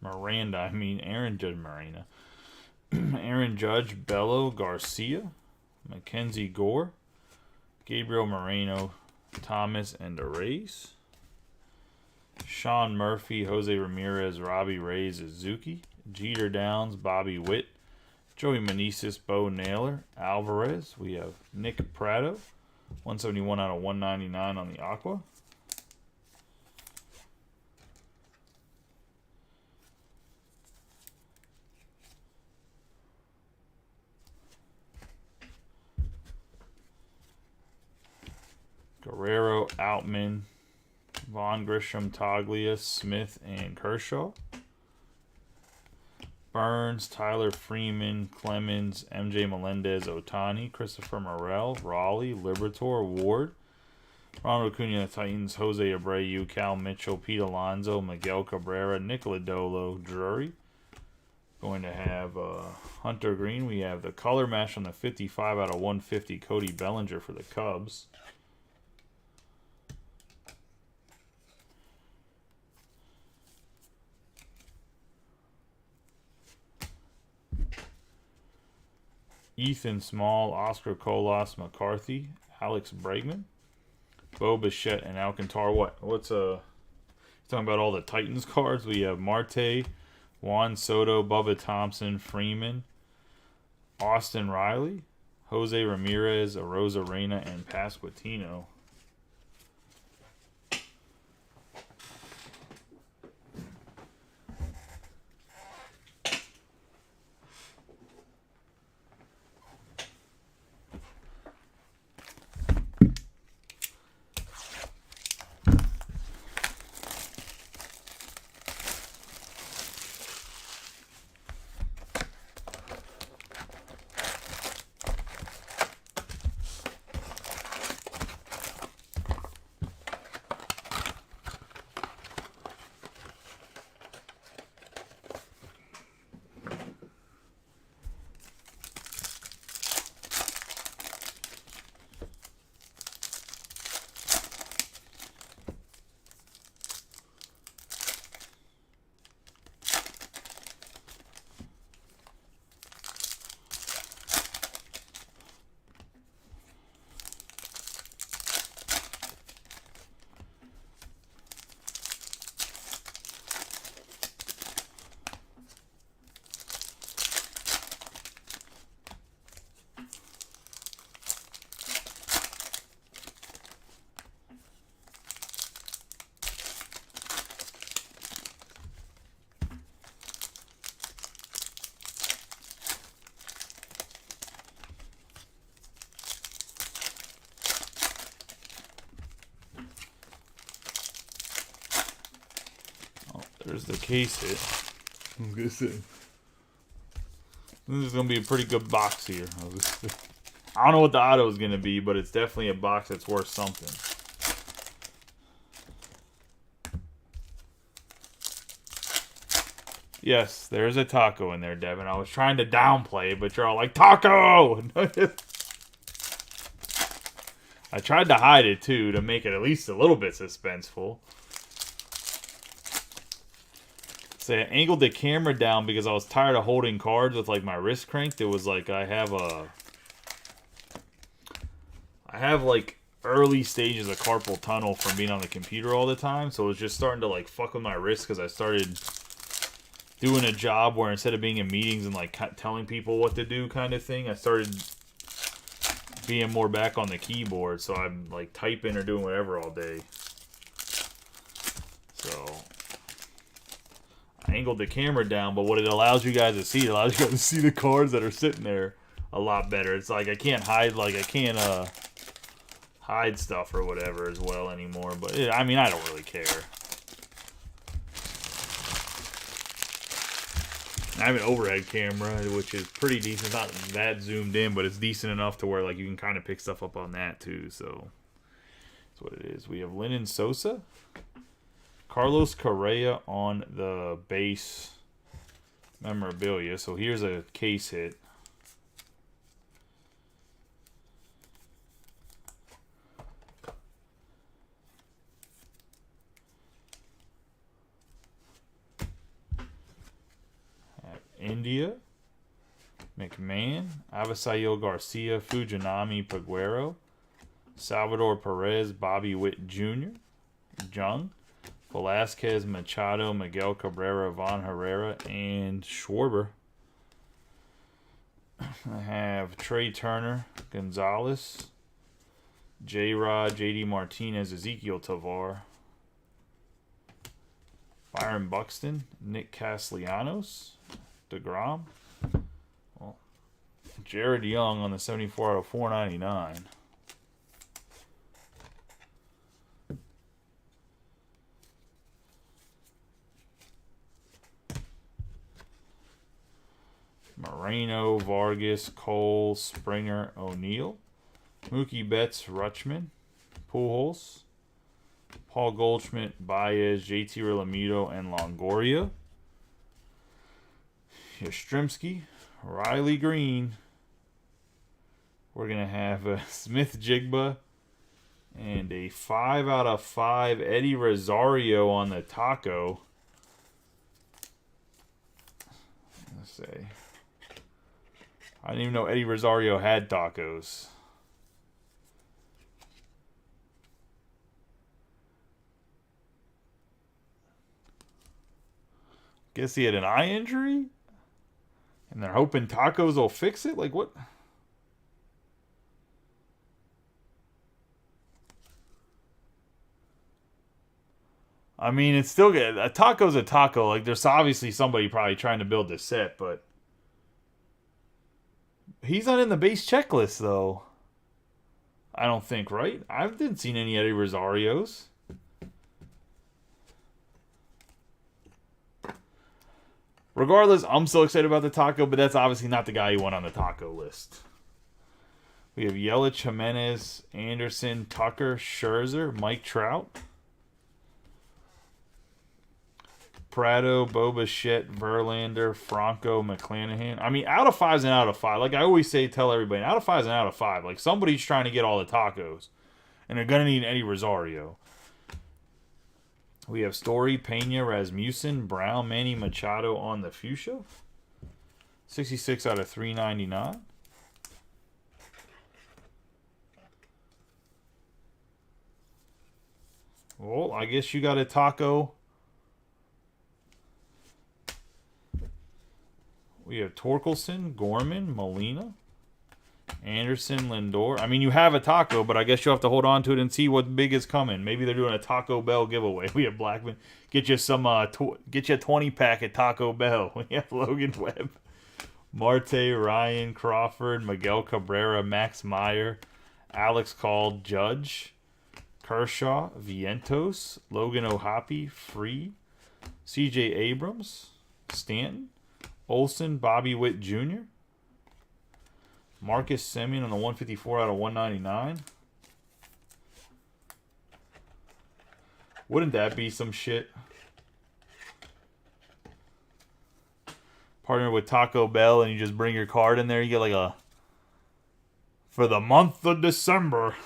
Aaron Judge Marina. Aaron Judge, Bello, Garcia, Mackenzie Gore, Gabriel Moreno, Thomas, and Arrays. Sean Murphy, Jose Ramirez, Robbie Ray, Suzuki, Jeter Downs, Bobby Witt, Joey Meneses, Bo Naylor, Alvarez. We have Nick Prado, 171 out of 199 on the Aqua. Guerrero, Outman, Vaughn, Grisham, Toglia, Smith, and Kershaw. Burns, Tyler Freeman, Clemens, MJ Melendez, Ohtani, Christopher Morel, Raleigh, Liberatore, Ward, Ronald Acuna, Titans, Jose Abreu, Cal Mitchell, Pete Alonso, Miguel Cabrera, Nick Lodolo, Drury. Going to have Hunter Green. We have the color match on the 55 out of 150, Cody Bellinger for the Cubs. Ethan Small, Oscar Colas, McCarthy, Alex Bregman, Bo Bichette, and Alcantara. What's talking about all the Titans cards? We have Marte, Juan Soto, Bubba Thompson, Freeman, Austin Riley, Jose Ramirez, Arozarena, and Pasquantino. There's the case hit. I'm gonna say. This is gonna be a pretty good box here. I don't know what the auto is gonna be, but it's definitely a box that's worth something. Yes, there's a taco in there, Devin. I was trying to downplay it, but you're all like, taco! I tried to hide it, too, to make it at least a little bit suspenseful. So I angled the camera down because I was tired of holding cards with, like, my wrist cranked. It was like I have, like, early stages of carpal tunnel from being on the computer all the time. So it was just starting to like fuck with my wrist because I started doing a job where instead of being in meetings and like telling people what to do kind of thing, I started being more back on the keyboard. So I'm like typing or doing whatever all day. So I angled the camera down, but what it allows you guys to see, it allows you guys to see the cards that are sitting there a lot better. It's like I can't hide, like I can't hide stuff or whatever as well anymore. But I mean, I don't really care. I have an overhead camera, which is pretty decent. It's not that zoomed in, but it's decent enough to where like you can kind of pick stuff up on that too. So that's what it is. We have Lennon Sosa, Carlos Correa on the base memorabilia. So here's a case hit. India, McMahon, Avisail Garcia, Fujinami Peguero, Salvador Perez, Bobby Witt Jr., Jung, Velasquez, Machado, Miguel Cabrera, Von Herrera, and Schwarber. I have Trey Turner, Gonzalez, J-Rod, J.D. Martinez, Ezekiel Tovar, Byron Buxton, Nick Castellanos, DeGrom. Well, Jared Young on the 74 out of 499. Moreno, Vargas, Cole, Springer, O'Neill, Mookie Betts, Rutschman, Pujols, Paul Goldschmidt, Baez, JT Realmuto, and Longoria. Yastrzemski, Riley Green. We're going to have Smith Jigba and a 5 out of 5 Eddie Rosario on the taco. Let's see. I didn't even know Eddie Rosario had tacos. Guess he had an eye injury? And they're hoping tacos will fix it? Like, what? I mean, it's still good. A taco's a taco. Like, there's obviously somebody probably trying to build this set, but he's not in the base checklist, though. I don't think, right? I didn't see any Eddie Rosarios. Regardless, I'm so excited about the taco, but that's obviously not the guy who went on the taco list. We have Yelich, Jimenez, Anderson, Tucker, Scherzer, Mike Trout, Prado, Boba Verlander, Franco, McClanahan. I mean, out of 5 is an out of 5. Like I always say, tell everybody, out of 5 is an out of 5. Like somebody's trying to get all the tacos, and they're gonna need Eddie Rosario. We have Story, Pena, Rasmussen, Brown, Manny Machado on the fuchsia. 66 out of 399. Well, I guess you got a taco. We have Torkelson, Gorman, Molina, Anderson, Lindor. I mean, you have a taco, but I guess you'll have to hold on to it and see what big is coming. Maybe they're doing a Taco Bell giveaway. We have Blackman. Get you some, get you a 20-pack at Taco Bell. We have Logan Webb, Marte, Ryan, Crawford, Miguel Cabrera, Max Meyer, Alex Call, Judge, Kershaw, Vientos, Logan O'Hoppe, Free, C.J. Abrams, Stanton, Olsen, Bobby Witt Jr., Marcus Semien on the 154 out of 199. Wouldn't that be some shit? Partner with Taco Bell and you just bring your card in there. You get like a... For the month of December.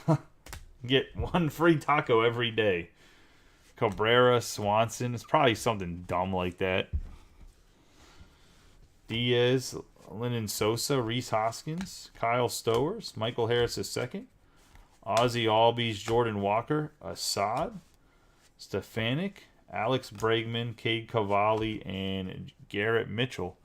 Get one free taco every day. Cabrera, Swanson. It's probably something dumb like that. Diaz, Lennon Sosa, Reese Hoskins, Kyle Stowers, Michael Harris II, Ozzy Albies, Jordan Walker, Assad, Stefanik, Alex Bregman, Cade Cavalli, and Garrett Mitchell.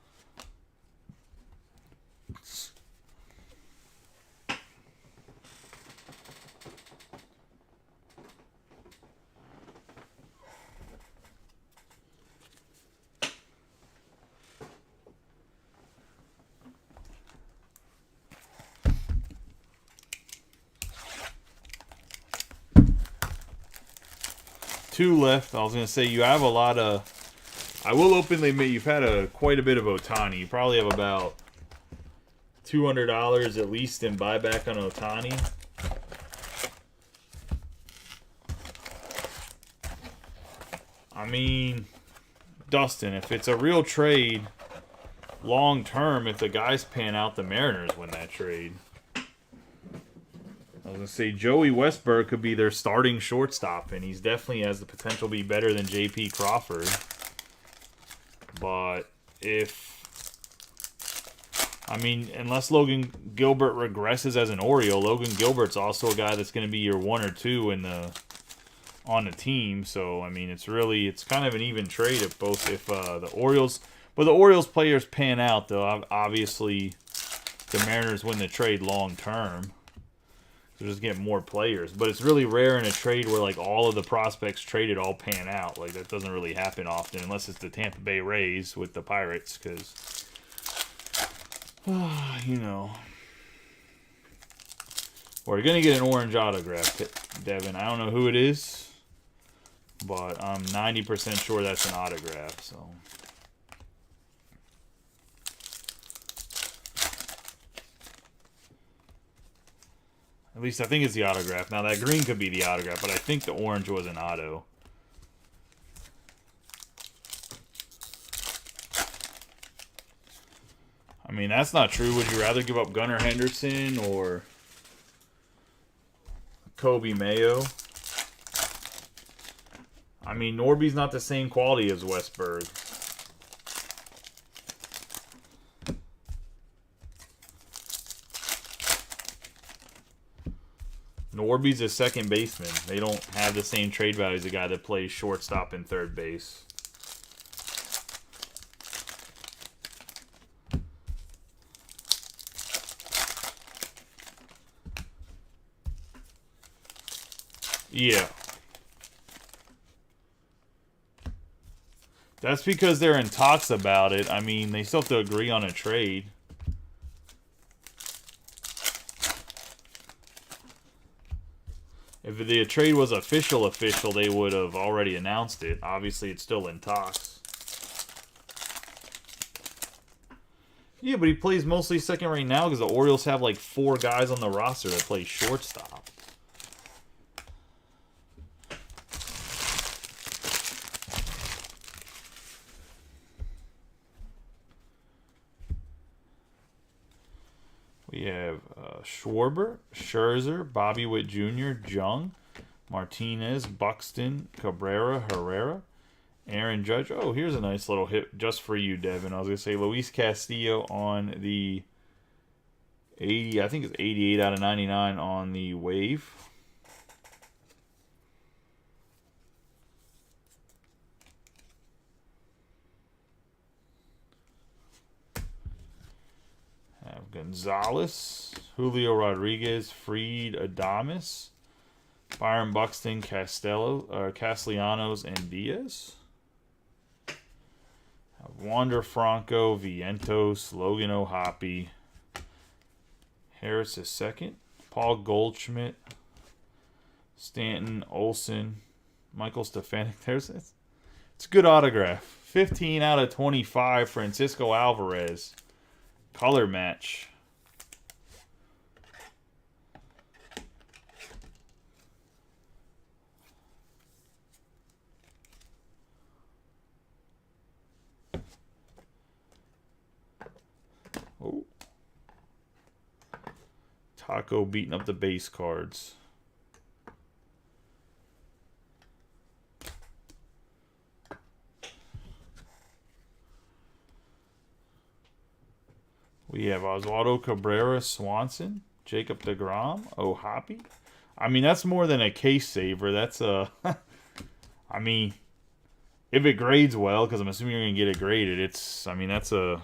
Two left. I was going to say you have a lot of... I will openly admit you've had quite a bit of Ohtani. You probably have about $200 at least in buyback on Ohtani. I mean, Dustin, if it's a real trade, long term, if the guys pan out, the Mariners win that trade. I was going to say Joey Westburg could be their starting shortstop, and he's definitely has the potential to be better than J.P. Crawford. But I mean, unless Logan Gilbert regresses as an Oriole, Logan Gilbert's also a guy that's going to be your 1 or 2 on the team. So, I mean, it's kind of an even trade if the Orioles... But the Orioles players pan out, though. Obviously, the Mariners win the trade long term. So just get more players. But it's really rare in a trade where like all of the prospects traded all pan out. Like that doesn't really happen often unless it's the Tampa Bay Rays with the Pirates. Because, you know. We're going to get an orange autograph, Devin. I don't know who it is. But I'm 90% sure that's an autograph. So... At least I think it's the autograph. Now, that green could be the autograph, but I think the orange was an auto. I mean, that's not true. Would you rather give up Gunnar Henderson or Kobe Mayo? I mean, Norby's not the same quality as Westburg. Norby's a second baseman. They don't have the same trade value as a guy that plays shortstop and third base. Yeah. That's because they're in talks about it. I mean, they still have to agree on a trade. If the trade was official, they would have already announced it. Obviously, it's still in talks. Yeah, but he plays mostly second right now because the Orioles have like 4 guys on the roster that play shortstop. We have Schwarber, Scherzer, Bobby Witt Jr., Jung, Martinez, Buxton, Cabrera, Herrera, Aaron Judge. Oh, here's a nice little hit just for you, Devin. I was going to say Luis Castillo on the 80, I think it's 88 out of 99 on the Wave. Gonzalez, Julio Fried Adames, Byron Buxton, Castellanos, and Diaz. Wander Franco, Vientos, Logan O'Hoppe, Harris is second, Paul Goldschmidt, Stanton, Olson, Michael Stefanik. It's a good autograph. 15 out of 25, Francisco Alvarez. Color match. Oh. Taco beating up the base cards. We have Oswaldo Cabrera, Swanson, Jacob deGrom, O'Hoppe. I mean, that's more than a case saver. That's a... I mean, if it grades well, because I'm assuming you're going to get it graded, it's... I mean, that's a...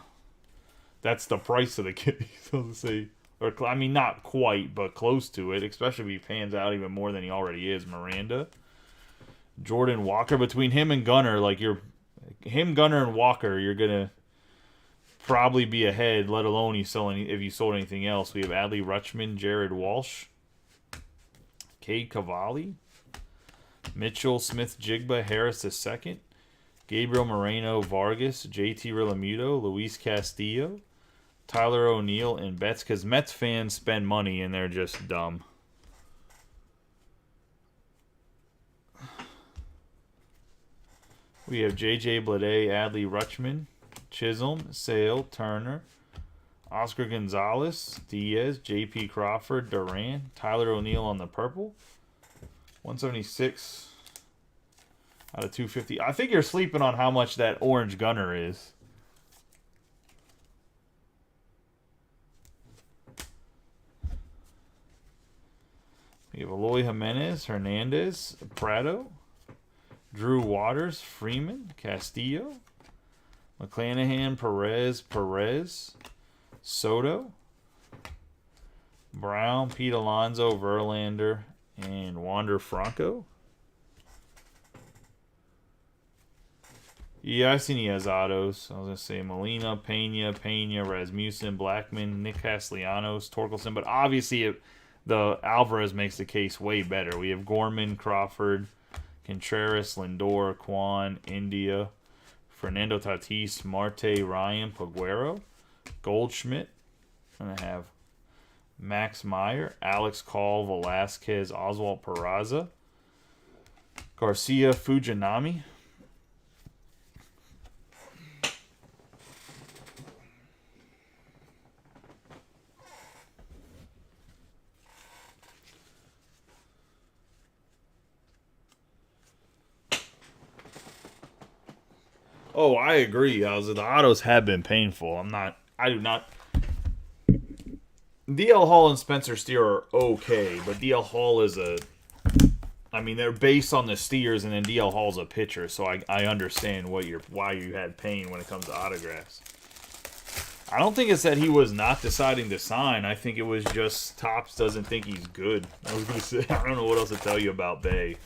That's the price of the case, so to say. Or, I mean, not quite, but close to it, especially if he pans out even more than he already is. Miranda. Jordan Walker. Between him and Gunner, like, him, Gunner, and Walker, you're going to probably be ahead, let alone if you sold anything else. We have Adley Rutschman, Jared Walsh, Cade Cavalli, Mitchell Smith-Jigba, Harris II, Gabriel Moreno Vargas, JT Realmuto, Luis Castillo, Tyler O'Neill, and Betts, because Mets fans spend money and they're just dumb. We have J.J. Bleday, Adley Rutschman, Chisholm, Sale, Turner, Oscar Gonzalez, Diaz, J.P. Crawford, Duran, Tyler O'Neill on the purple. 176 out of 250. I think you're sleeping on how much that orange Gunner is. We have Eloy Jimenez, Hernandez, Prado, Drew Waters, Freeman, Castillo, McClanahan, Perez, Soto, Brown, Pete Alonso, Verlander, and Wander Franco. Yeah, I've seen he has autos. I was going to say Molina, Pena, Rasmussen, Blackman, Nick Castellanos, Torkelson. But obviously, the Alvarez makes the case way better. We have Gorman, Crawford, Contreras, Lindor, Kwan, India, Fernando Tatis, Marte, Ryan, Paguero, Goldschmidt. I'm going to have Max Meyer, Alex Call, Velasquez, Oswald Peraza, Garcia, Fujinami. Oh, I agree. The autos have been painful. I do not. DL Hall and Spencer Steer are okay, but DL Hall is I mean, they're based on the Steers, and then DL Hall's a pitcher, so I understand why you had pain when it comes to autographs. I don't think it's that he was not deciding to sign. I think it was just Topps doesn't think he's good. I was going to say, I don't know what else to tell you about Bay.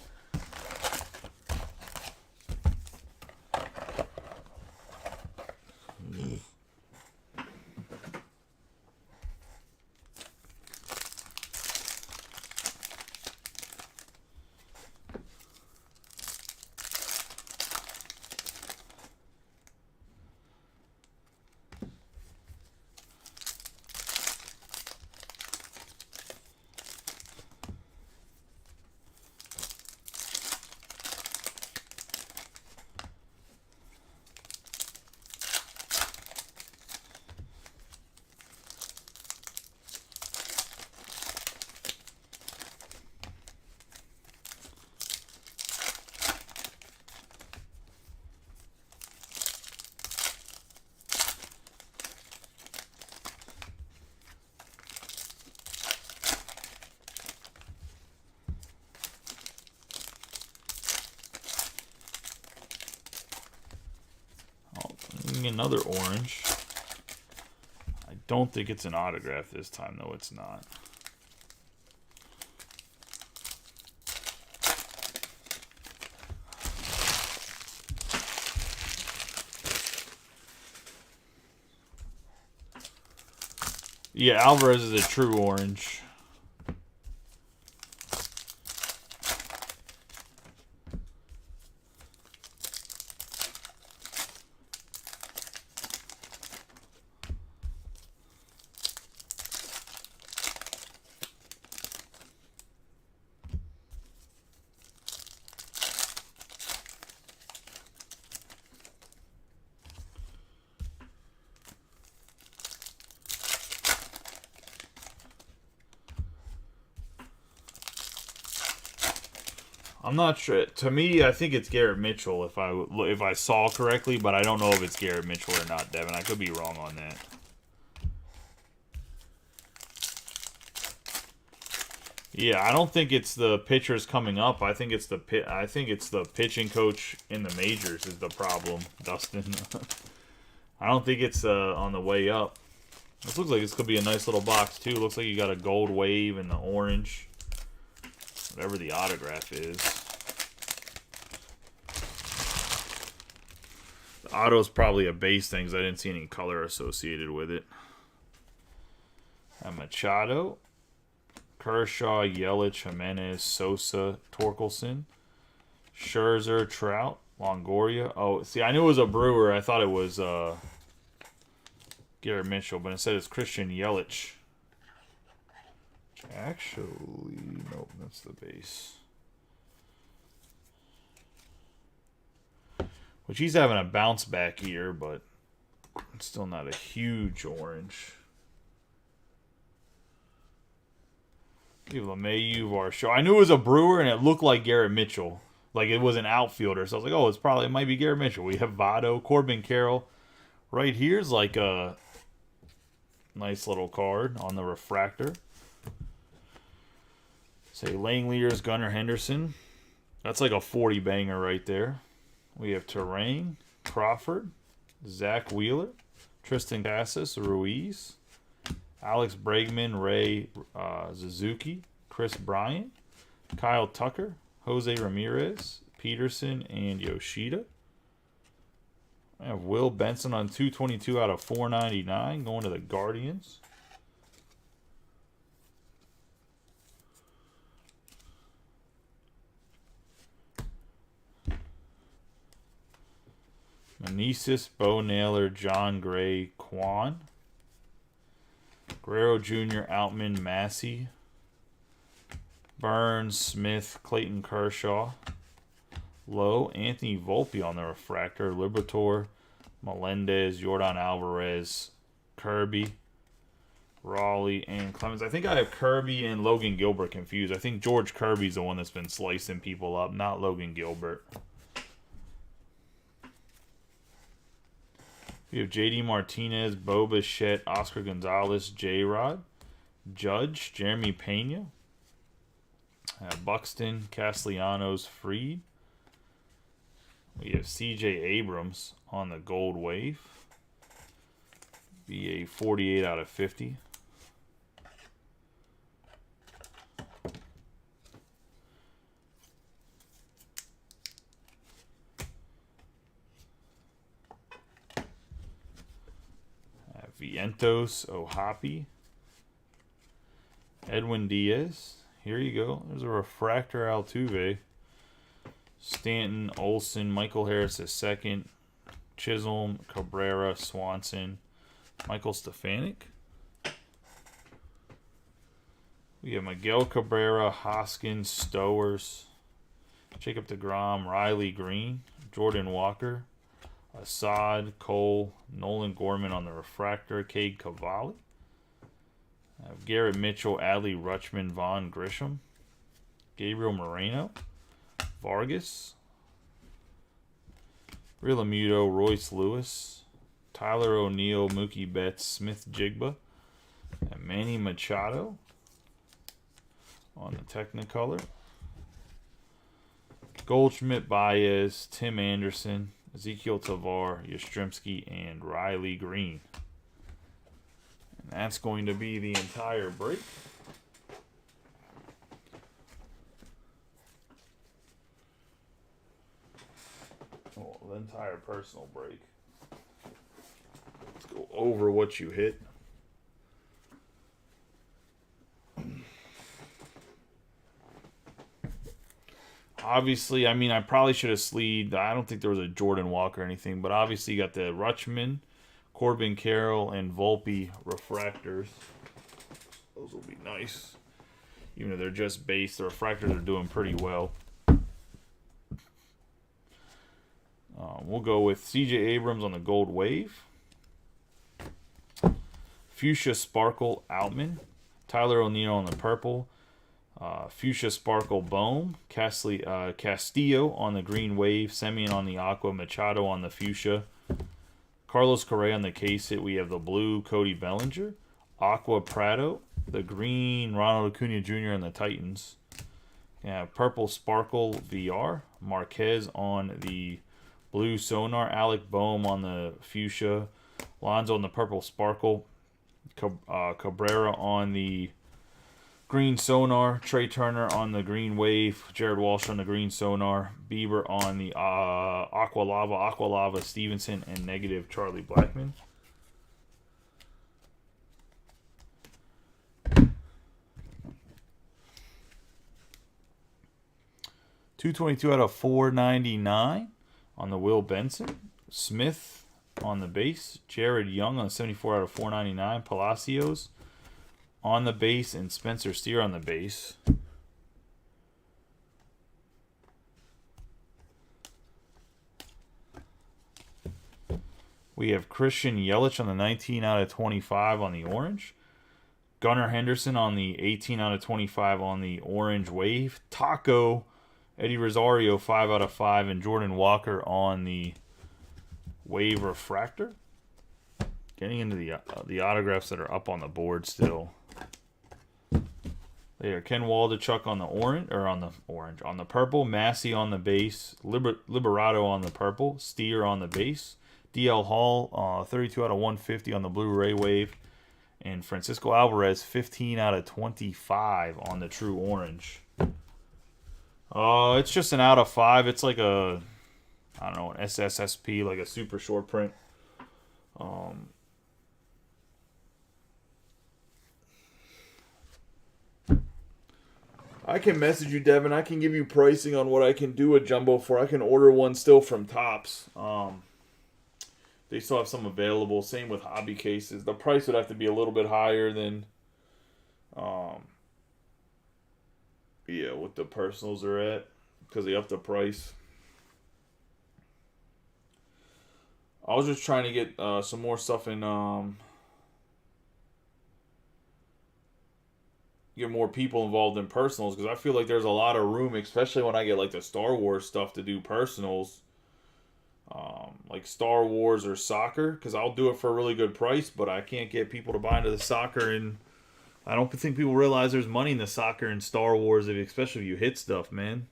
Another orange. I don't think it's an autograph this time, though. It's not. Yeah, Alvarez is a true orange. I'm not sure. To me, I think it's Garrett Mitchell if I saw correctly, but I don't know if it's Garrett Mitchell or not, Devin. I could be wrong on that. Yeah, I don't think it's the pitchers coming up. I think it's the pitching coach in the majors is the problem, Dustin. I don't think it's on the way up. This looks like this could be a nice little box too. Looks like you got a gold wave and the orange, whatever the autograph is. The auto's probably a base thing because I didn't see any color associated with it. A Machado, Kershaw, Yelich, Jimenez, Sosa, Torkelson, Scherzer, Trout, Longoria. Oh, see, I knew it was a Brewer. I thought it was Garrett Mitchell, but instead it's Christian Yelich. Actually, nope, that's the base. Which he's having a bounce back here, but it's still not a huge orange. Give LeMahieu, Varsho. I knew it was a Brewer, and it looked like Garrett Mitchell. Like it was an outfielder. So I was like, oh, it might be Garrett Mitchell. We have Votto, Corbin Carroll. Right here's like a nice little card on the refractor. Say Langeliers, Gunnar Henderson. That's like a 40 banger right there. We have Terrain, Crawford, Zach Wheeler, Tristan Casas, Ruiz, Alex Bregman, Ray Suzuki, Chris Bryant, Kyle Tucker, Jose Ramirez, Peterson, and Yoshida. I have Will Benson on 222 out of 499 going to the Guardians. Meneses, Bo Naylor, John Gray, Quan. Guerrero Jr., Outman, Massey. Burns, Smith, Clayton Kershaw. Lowe, Anthony Volpe on the refractor. Liberatore, Melendez, Jordan Alvarez, Kirby, Raleigh, and Clemens. I think I have Kirby and Logan Gilbert confused. I think George Kirby's the one that's been slicing people up, not Logan Gilbert. We have J.D. Martinez, Bo Bichette, Oscar Gonzalez, J-Rod, Judge, Jeremy Pena, Buxton, Castellanos, Freed. We have C.J. Abrams on the gold wave. Be a 48 out of 50. Vientos, Ohapi, Edwin Diaz. Here you go. There's a refractor Altuve. Stanton, Olsen, Michael Harris II, Chisholm, Cabrera, Swanson, Michael Stefanik. We have Miguel Cabrera, Hoskins, Stowers, Jacob deGrom, Riley Green, Jordan Walker, Assad, Cole, Nolan Gorman on the refractor, Cade Cavalli. Garrett Mitchell, Adley Rutschman, Vaughn Grisham, Gabriel Moreno, Vargas, Realmuto, Royce Lewis, Tyler O'Neill, Mookie Betts, Smith Jigba, and Manny Machado on the Technicolor. Goldschmidt, Baez, Tim Anderson, Ezekiel Tovar, Yastrzemski, and Riley Green. And that's going to be the entire break. Well, the entire personal break. Let's go over what you hit. Obviously, I mean, I probably should have sleeved. I don't think there was a Jordan Walker or anything, but obviously you got the Rutschman, Corbin Carroll, and Volpe refractors. Those will be nice. Even though they're just base, the refractors are doing pretty well. We'll go with C.J. Abrams on the gold wave. Fuchsia Sparkle Outman. Tyler O'Neill on the purple. Fuchsia Sparkle Bohm, Castillo on the green wave, Semien on the aqua, Machado on the fuchsia, Carlos Correa on the case hit. We have the blue Cody Bellinger, Aqua Prado, the green Ronald Acuna Jr. on the Titans. Yeah, purple Sparkle VR. Marquez on the blue Sonar. Alec Boehm on the fuchsia. Lonzo on the purple Sparkle. Cabrera on the green Sonar. Trey Turner on the green Wave. Jared Walsh on the green Sonar. Bieber on the Aqua Lava Stevenson, and negative Charlie Blackmon. .222 out of 499 on the Will Benson. Smith on the base. Jared Young on 74 out of 499. Palacios on the base, and Spencer Steer on the base. We have Christian Yelich on the 19 out of 25 on the orange. Gunnar Henderson on the 18 out of 25 on the orange Wave. Taco Eddie Rosario 5 out of 5, and Jordan Walker on the Wave Refractor. Getting into the autographs that are up on the board still. There, Ken Waldachuk on the on the purple, Massey on the base, Liberato on the purple, Steer on the base, DL Hall 32 out of 150 on the Blu-ray Wave, and Francisco Alvarez 15 out of 25 on the true orange. It's just an out of 5. It's like a, I don't know, an SSSP, like a super short print. I can message you, Devin. I can give you pricing on what I can do a jumbo for. I can order one still from Topps. They still have some available. Same with hobby cases. The price would have to be a little bit higher than, what the personals are at, because they upped the price. I was just trying to get some more stuff in, get more people involved in personals, because I feel like there's a lot of room, especially when I get like the Star Wars stuff, to do personals. Like Star Wars or soccer, because I'll do it for a really good price, but I can't get people to buy into the soccer, and I don't think people realize there's money in the soccer and Star Wars, especially if you hit stuff, man.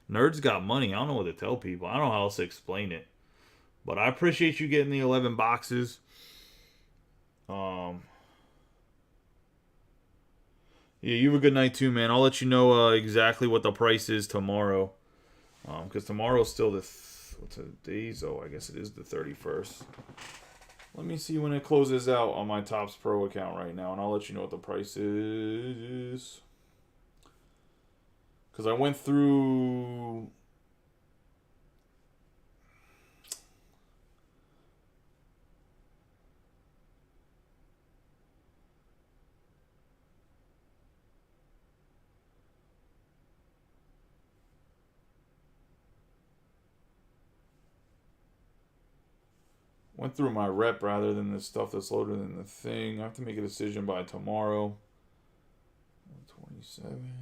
Nerds got money. I don't know what to tell people. I don't know how else to explain it. But I appreciate you getting the 11 boxes. Yeah, you have a good night too, man. I'll let you know exactly what the price is tomorrow. Because tomorrow's still what's the days? Oh, I guess it is the 31st. Let me see when it closes out on my Topps Pro account right now, and I'll let you know what the price is. Because I went through... Went through my rep rather than the stuff that's loaded in the thing. I have to make a decision by tomorrow. 27.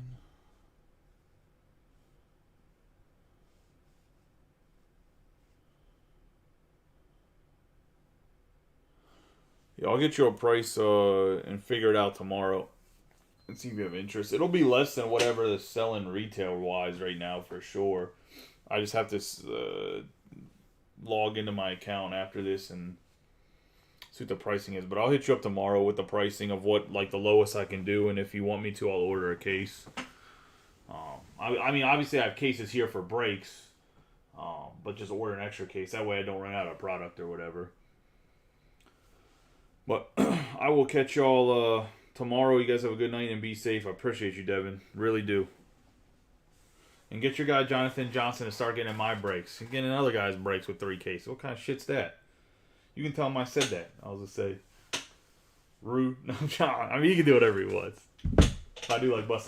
Yeah, I'll get you a price and figure it out tomorrow and see if you have interest. It'll be less than whatever they're selling retail-wise right now for sure. I just have to log into my account after this and see what the pricing is. But I'll hit you up tomorrow with the pricing of what, like, the lowest I can do, and if you want me to, I'll order a case. I mean, obviously I have cases here for breaks, but just order an extra case. That way I don't run out of product or whatever. But I will catch y'all tomorrow. You guys have a good night and be safe. I appreciate you, Devin. Really do. And get your guy Jonathan Johnson to start getting my breaks. You're getting another guy's breaks with 3 cases. What kind of shit's that? You can tell him I said that. I'll just say, rude. No, John. I mean, he can do whatever he wants. I do like busting